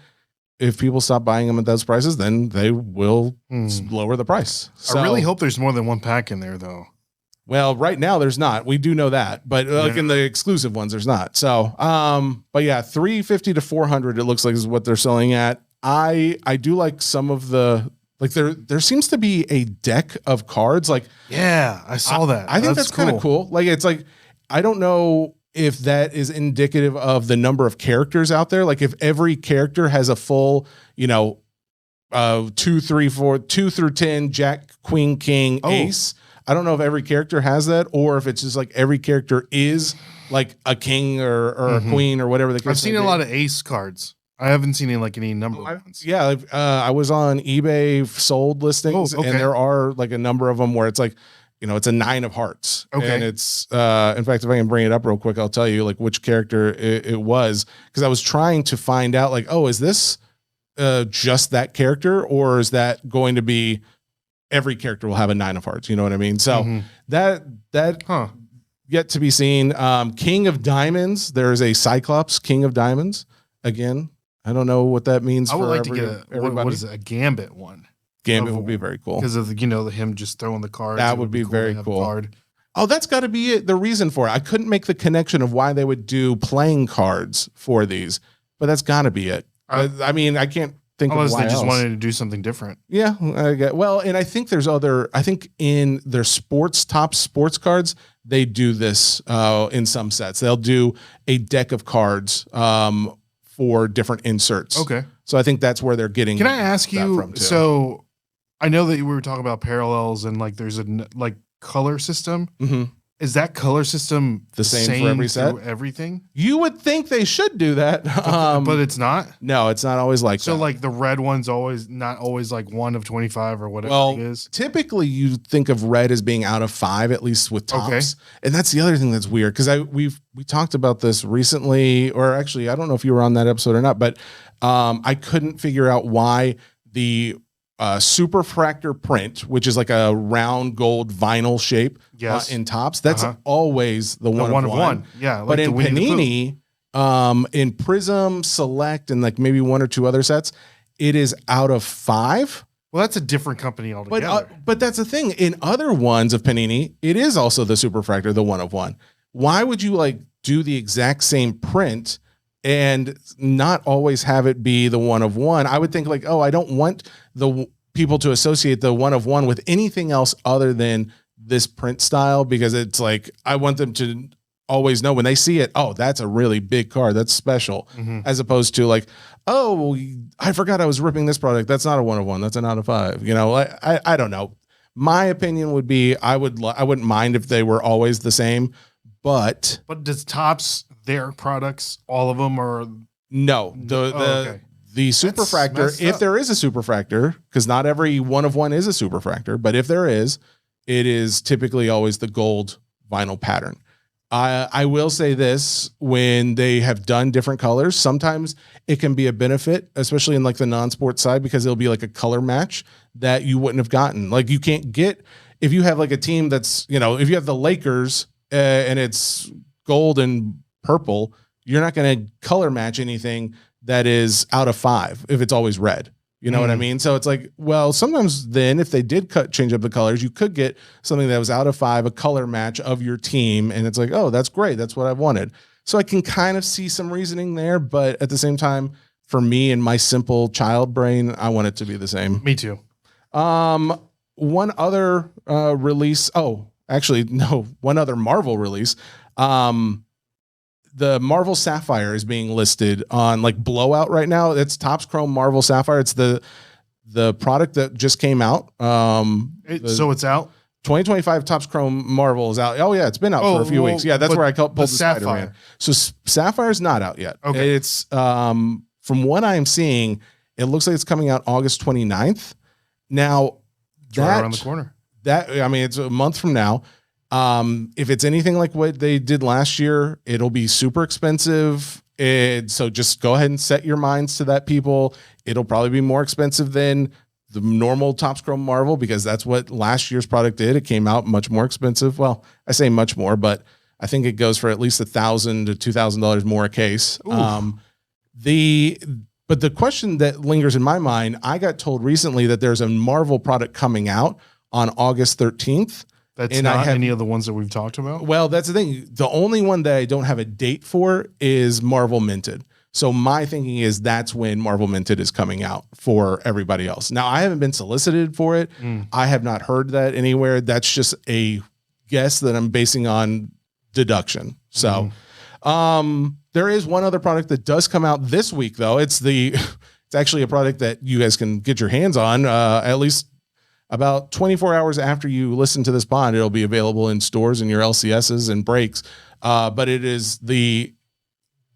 if people stop buying them at those prices, then they will lower the price. So, I really hope there's more than one pack in there, though. Well, right now there's not. We do know that, but like in the exclusive ones, there's not. So, but yeah, 350 to 400, it looks like is what they're selling at. I do like some of the, like there seems to be a deck of cards. Like, yeah, I saw that. I think that's kind of cool. Like, it's like, I don't know if that is indicative of the number of characters out there. Like if every character has a full, 2, 3, 4, 2 through 10, Jack, Queen, King, Ace. I don't know if every character has that, or if it's just like every character is like a king or a queen or whatever the case. I've seen a lot of ace cards. I haven't seen any number of ones. Yeah, I was on eBay sold listings, and there are like a number of them where it's like, it's a 9 of hearts. Okay, and it's in fact, if I can bring it up real quick, I'll tell you like which character it was, because I was trying to find out like, is this just that character, or is that going to be every character will have a 9 of hearts? You know what I mean? So that yet to be seen. King of Diamonds. There is a Cyclops King of Diamonds. Again, I don't know what that means. I would like to get what is it, a Gambit one. Gambit would be very cool because of him just throwing the cards. That would be very cool. Oh, that's got to be it. The reason for it. I couldn't make the connection of why they would do playing cards for these, but that's got to be it. I mean, I can't think of why they just else. wanted to do something different. Yeah, I get. Well, and I think there's other. I think in their top sports cards, they do this in some sets. They'll do a deck of cards for different inserts. Okay, so I think that's where they're getting. Can I ask you? From too. So I know that we were talking about parallels and like there's a like color system. Is that color system the same for every set? Everything? You would think they should do that. But it's not? No, it's not always like that. So like the red one's not always like 1 of 25 or whatever it is? Typically you think of red as being out of 5, at least with Topps. Okay. And that's the other thing that's weird, because we talked about this recently, or actually, I don't know if you were on that episode or not, but I couldn't figure out why the superfractor print, which is like a round gold vinyl shape in Topps, that's always the one of one. Yeah, like but in Panini, in Prism, Select, and like maybe 1 or 2 other sets, it is out of 5. Well, that's a different company altogether. But that's the thing. In other ones of Panini, it is also the superfractor, the 1 of 1. Why would you like do the exact same print and not always have it be the 1 of 1? I would think like, I don't want the people to associate the 1 of 1 with anything else other than this print style, because it's like, I want them to always know when they see it, that's a really big card, that's special, as opposed to like, I forgot I was ripping this product, that's not a 1 of 1, that's an out of 5. I don't know. My opinion would be I wouldn't mind if they were always the same, but does Topps, their products, all of them are no, the superfractor, if there is a superfractor, because not every 1 of 1 is a superfractor, but if there is, it is typically always the gold vinyl pattern. I will say this, when they have done different colors, sometimes it can be a benefit, especially in like the non-sport side, because it'll be like a color match that you wouldn't have gotten. Like you can't get, if you have like a team that's, if you have the Lakers and it's gold and purple, you're not going to color match anything that is out of 5 if it's always red. You know what I mean? So it's like, well, sometimes then if they did change up the colors, you could get something that was out of 5, a color match of your team. And it's like, that's great. That's what I wanted. So I can kind of see some reasoning there. But at the same time, for me and my simple child brain, I want it to be the same. Me too. One other release. One other Marvel release. the Marvel Sapphire is being listed on like Blowout right now. It's Topps Chrome Marvel Sapphire. It's the product that just came out. So it's out. 2025 Topps Chrome Marvel is out. Oh yeah, it's been out for a few weeks. Yeah, that's where I pulled the Sapphire. So Sapphire's not out yet. Okay. It's from what I'm seeing, it looks like it's coming out August 29th. Now right around the corner. I mean, it's a month from now. If it's anything like what they did last year, it'll be super expensive. So just go ahead and set your minds to that, people. It'll probably be more expensive than the normal Topps Chrome Marvel, because that's what last year's product did. It came out much more expensive. Well, I say much more, but I think it goes for at least $1,000 to $2,000 more a case. But the question that lingers in my mind, I got told recently that there's a Marvel product coming out on August 13th. That's not any of the ones that we've talked about? Well, that's the thing. The only one that I don't have a date for is Marvel Minted. So my thinking is that's when Marvel Minted is coming out for everybody else. Now, I haven't been solicited for it. I have not heard that anywhere. That's just a guess that I'm basing on deduction. So there is one other product that does come out this week, though. It's actually a product that you guys can get your hands on, at least about 24 hours after you listen to this pod. It'll be available in stores and your LCSs and breaks. But it is the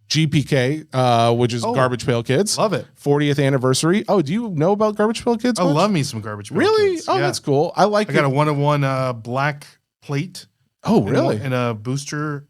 GPK, which is Garbage Pail Kids. Love it. 40th anniversary. Oh, do you know about Garbage Pail Kids? I love me some Garbage Pail really? Kids. Oh, that's cool. I got a 1-of-1 black plate. Oh, really? And a booster.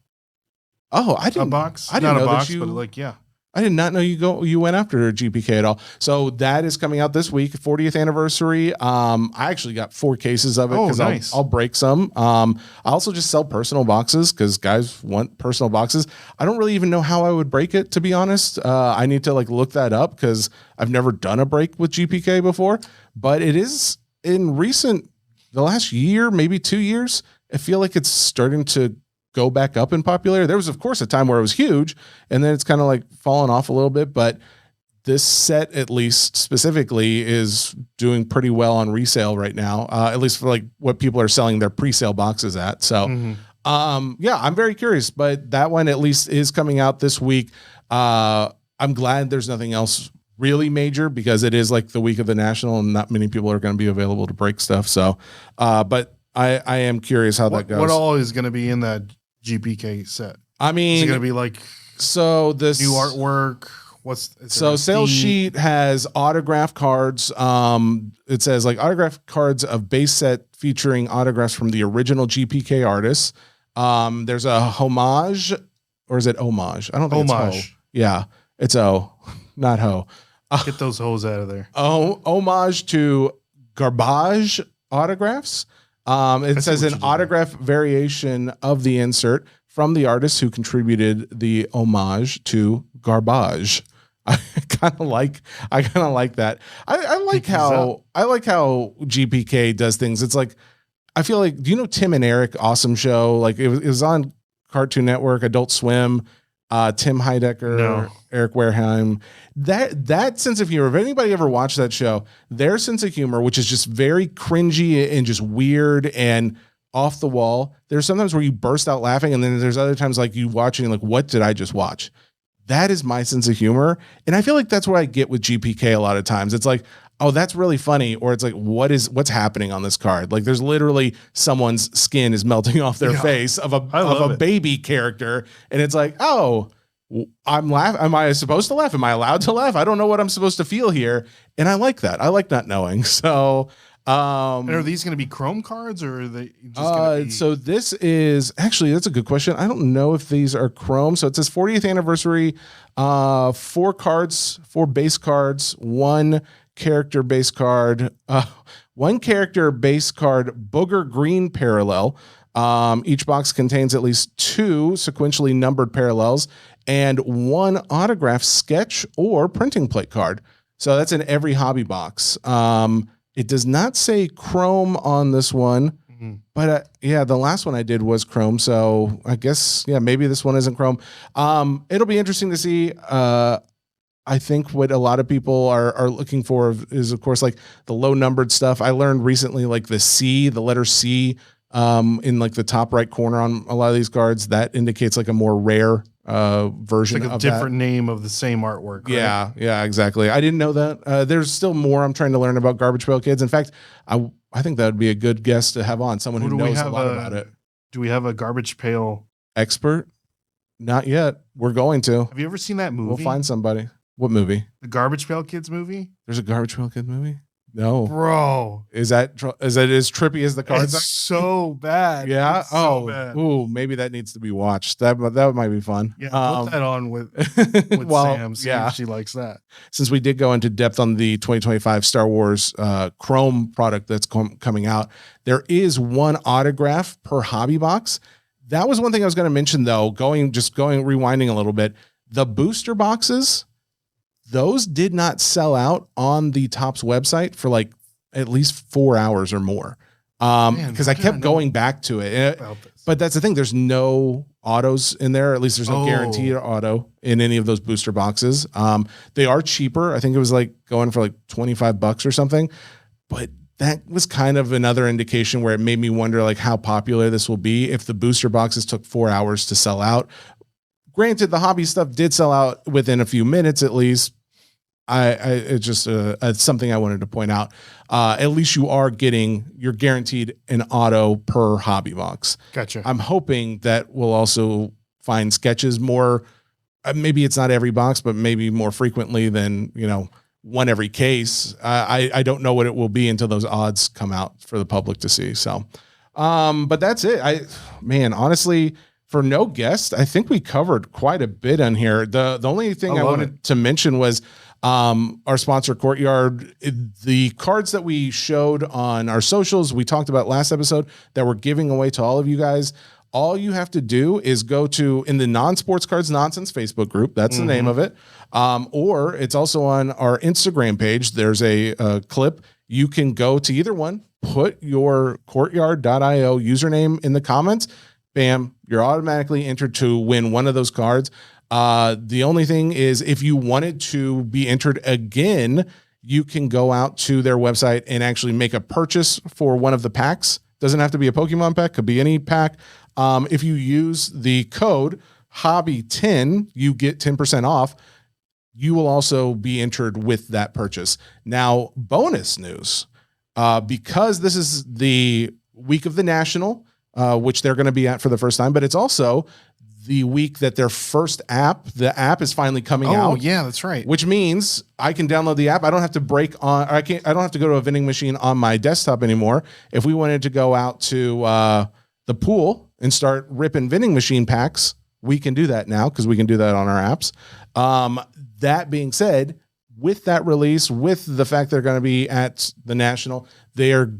Oh, I didn't. A box. I didn't Not know a box, that you. but like, yeah. I did not know you went after GPK at all. So that is coming out this week, 40th anniversary. I actually got 4 cases of it because nice. I'll break some. I also just sell personal boxes because guys want personal boxes. I don't really even know how I would break it, to be honest. I need to look that up because I've never done a break with GPK before. But it is in the last year, maybe 2 years, I feel like it's starting to go back up in popularity. There was, of course, a time where it was huge, and then it's kind of fallen off a little bit. But this set, at least specifically, is doing pretty well on resale right now. At least for what people are selling their pre-sale boxes at. So, yeah, I'm very curious. But that one at least is coming out this week. I'm glad there's nothing else really major because it is the week of the National, and not many people are going to be available to break stuff. So, but I am curious how that goes. What all is going to be in that GPK set? I mean, is it going to be so this new artwork? Sales sheet has autograph cards. It says autograph cards of base set featuring autographs from the original GPK artists. There's a homage, or is it homage? I don't think homage. It's ho. Yeah, it's O, not ho. Get those hoes out of there. Homage to garbage autographs. It says an autograph variation of the insert from the artist who contributed the homage to garbage. I kind of like that. I like how GPK does things. It's I feel do you know Tim and Eric? Awesome show. It was on Cartoon Network, Adult Swim. Tim Heidecker, Eric Wareheim, that sense of humor. If anybody ever watched that show, their sense of humor, which is just very cringy and just weird and off the wall. There's sometimes where you burst out laughing, and then there's other times you watching what did I just watch? That is my sense of humor, and I feel that's what I get with GPK a lot of times. It's oh, that's really funny, or it's what's happening on this card? There's literally someone's skin is melting off their face of a baby character, and it's oh, I'm laughing. Am I supposed to laugh? Am I allowed to laugh? I don't know what I'm supposed to feel here, and I like that. I like not knowing. So, and are these going to be Chrome cards, or are they just going to be? So this is actually, that's a good question. I don't know if these are Chrome. So it says 40th anniversary, 4 cards, 4 base cards, 1 character base card, 1 character base card booger green parallel. Each box contains at least 2 sequentially numbered parallels and 1 autograph sketch or printing plate card. So that's in every hobby box. It does not say Chrome on this one, but yeah, the last one I did was Chrome. So I guess, yeah, maybe this one isn't Chrome. It'll be interesting to see. I think what a lot of people are looking for is, of course, the low numbered stuff. I learned recently, the letter C, in the top right corner on a lot of these cards, that indicates a more rare version Like a of different name of the same artwork. Right? Yeah, exactly. I didn't know that. There's still more I'm trying to learn about Garbage Pail Kids. In fact, I think that would be a good guest to have on, someone who knows a lot about it. Do we have a Garbage Pail expert? Not yet. We're going to. Have you ever seen that movie? We'll find somebody. What movie? The Garbage Pail Kids movie? There's a Garbage Pail Kid movie? No. Bro. Is that as trippy as the cards are? So bad. Yeah. It's so bad. Ooh, maybe that needs to be watched. That might be fun. Yeah, put that on with Sam. See if she likes that. Since we did go into depth on the 2025 Star Wars Chrome product that's coming out, there is one autograph per hobby box. That was one thing I was going to mention, though, rewinding a little bit. The booster boxes, those did not sell out on the Topps website for like at least 4 hours or more. Because I kept going back to it. But that's the thing. There's no autos in there. At least there's no guaranteed auto in any of those booster boxes. They are cheaper. I think it was like going for like $25 or something. But that was kind of another indication where it made me wonder like how popular this will be if the booster boxes took 4 hours to sell out. Granted, the hobby stuff did sell out within a few minutes at least. It's just something I wanted to point out. At least you're guaranteed an auto per hobby box. Gotcha. I'm hoping that we'll also find sketches more. Maybe it's not every box, but maybe more frequently than, one every case. I don't know what it will be until those odds come out for the public to see. So, but that's it. Honestly, for no guest, I think we covered quite a bit on here. The only thing I wanted to mention was our sponsor Courtyard. The cards that we showed on our socials, we talked about last episode that we're giving away to all of you guys. All you have to do is go to in the Non-Sports Cards Nonsense Facebook group. That's the name of it. Or it's also on our Instagram page. There's a clip. You can go to either one, put your courtyard.io username in the comments. Bam, you're automatically entered to win one of those cards. The only thing is if you wanted to be entered again, you can go out to their website and actually make a purchase for one of the packs. Doesn't have to be a Pokemon pack, could be any pack. If you use the code HOBBY10, you get 10% off. You will also be entered with that purchase. Now, bonus news, because this is the week of the National, which they're going to be at for the first time, but it's also the week that their first the app is finally coming out. Oh, yeah, that's right. Which means I can download the app. I don't have to I don't have to go to a vending machine on my desktop anymore. If we wanted to go out to the pool and start ripping vending machine packs, we can do that now because we can do that on our apps. That being said, with that release, with the fact they're going to be at the National, they are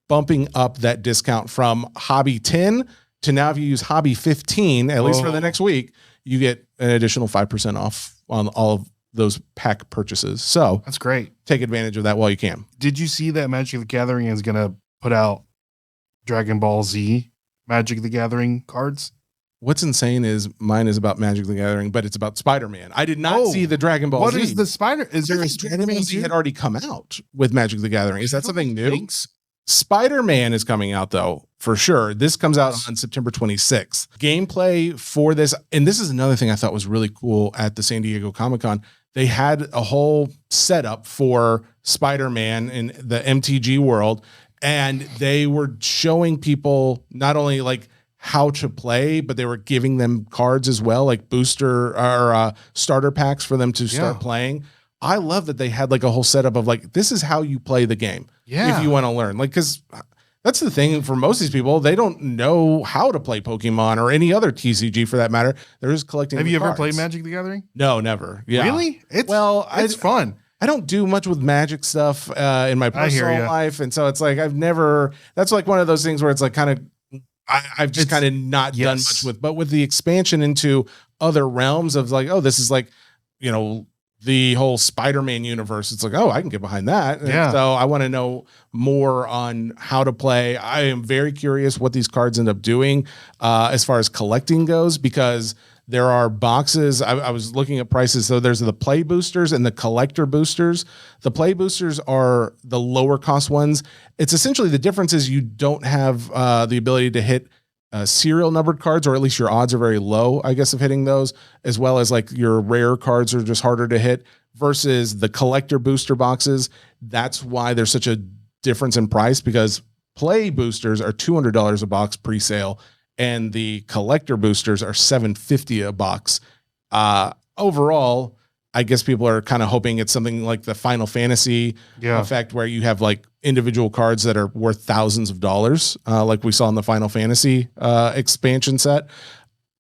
bumping up that discount from Hobby 10 to now if you use Hobby 15, at least for the next week, you get an additional 5% off on all of those pack purchases. So that's great. Take advantage of that while you can. Did you see that Magic the Gathering is going to put out Dragon Ball Z Magic the Gathering cards? What's insane is mine is about Magic the Gathering, but it's about Spider-Man. I did not see the Dragon Ball Z. What is the Spider? Is there a Spider-Man Z had already come out with Magic the Gathering? Is that something new? Spider-Man is coming out though, for sure. This comes out on September 26th. Gameplay for this, and this is another thing I thought was really cool at the San Diego Comic-Con. They had a whole setup for Spider-Man in the MTG world, and they were showing people not only like how to play, but they were giving them cards as well, like booster or starter packs for them to start playing. I love that they had like a whole setup of like, this is how you play the game. Yeah. If you want to learn, like, cause that's the thing for most of these people, they don't know how to play Pokemon or any other TCG for that matter. They're just collecting. Have you ever cards. played Magic the Gathering? No, never. Yeah. Really? It's fun. I don't do much with Magic stuff in my personal life. And so it's like, that's like one of those things where it's like kind of, I've just kind of not done much with, but with the expansion into other realms of like, oh, this is like, the whole Spider-Man universe. It's like, oh, I can get behind that. Yeah. So I want to know more on how to play. I am very curious what these cards end up doing as far as collecting goes, because there are boxes. I was looking at prices. So there's the play boosters and the collector boosters. The play boosters are the lower cost ones. It's essentially the difference is you don't have the ability to hit serial numbered cards, or at least your odds are very low, I guess, of hitting those, as well as like your rare cards are just harder to hit versus the collector booster boxes. That's why there's such a difference in price, because play boosters are $200 a box pre-sale and the collector boosters are $750 a box. Overall, I guess people are kind of hoping it's something like the Final Fantasy effect, where you have like individual cards that are worth thousands of dollars, like we saw in the Final Fantasy expansion set.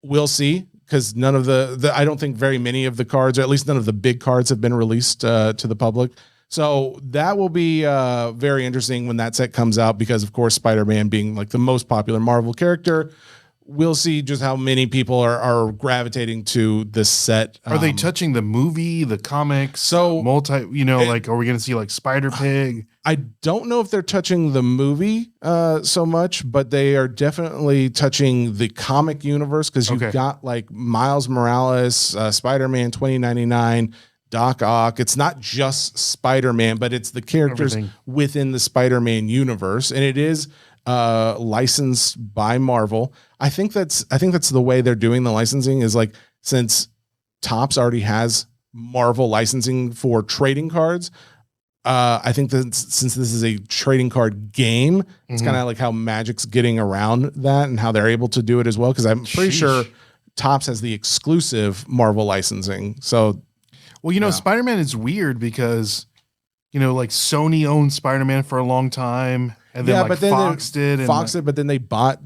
We'll see, because none of the I don't think very many of the cards, or at least none of the big cards, have been released to the public. So that will be very interesting when that set comes out, because of course Spider-Man being like the most popular Marvel character, we'll see just how many people are gravitating to this set. Are they touching the movie, the comics? So like, are we going to see like Spider-Pig? I don't know if they're touching the movie so much, but they are definitely touching the comic universe, because you've got like Miles Morales, Spider-Man 2099, Doc Ock. It's not just Spider-Man, but it's the characters within the Spider-Man universe, and it is licensed by Marvel. I think that's the way they're doing the licensing, is like, since Topps already has Marvel licensing for trading cards, I think that since this is a trading card game, it's kind of like how Magic's getting around that and how they're able to do it as well, because I'm pretty sure Topps has the exclusive Marvel licensing. So, well, Spider-Man is weird because, like Sony owned Spider-Man for a long time. And then but then Fox did. But then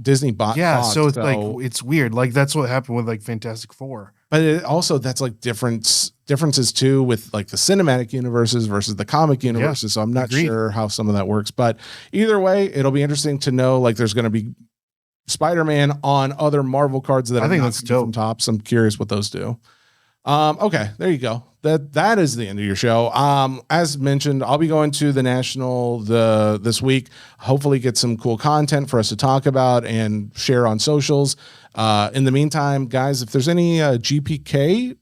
Disney bought Fox. So it's like, it's weird. Like that's what happened with like Fantastic Four. But that's like differences too, with like the cinematic universes versus the comic universes. So I'm not sure how some of that works. But either way, it'll be interesting to know, like, there's going to be Spider-Man on other Marvel cards that I think that's dope from Topps. I'm curious what those do. Okay, there you go. That is the end of your show. As mentioned, I'll be going to the National this week. Hopefully get some cool content for us to talk about and share on socials. In the meantime, guys, if there's any GPK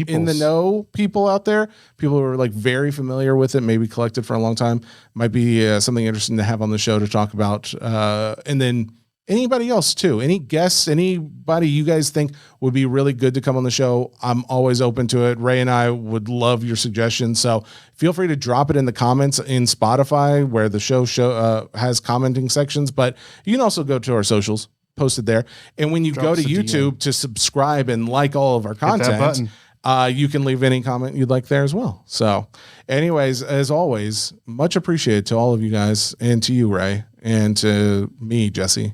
in the know people out there, people who are like very familiar with it, maybe collected for a long time, might be something interesting to have on the show to talk about. And then anybody else too, any guests, anybody you guys think would be really good to come on the show, I'm always open to it. Ray and I would love your suggestions. So feel free to drop it in the comments in Spotify, where the show has commenting sections, but you can also go to our socials, post it there. And when you go to YouTube to subscribe and like all of our content, you can leave any comment you'd like there as well. So anyways, as always, much appreciated to all of you guys, and to you, Ray, and to me, Jesse.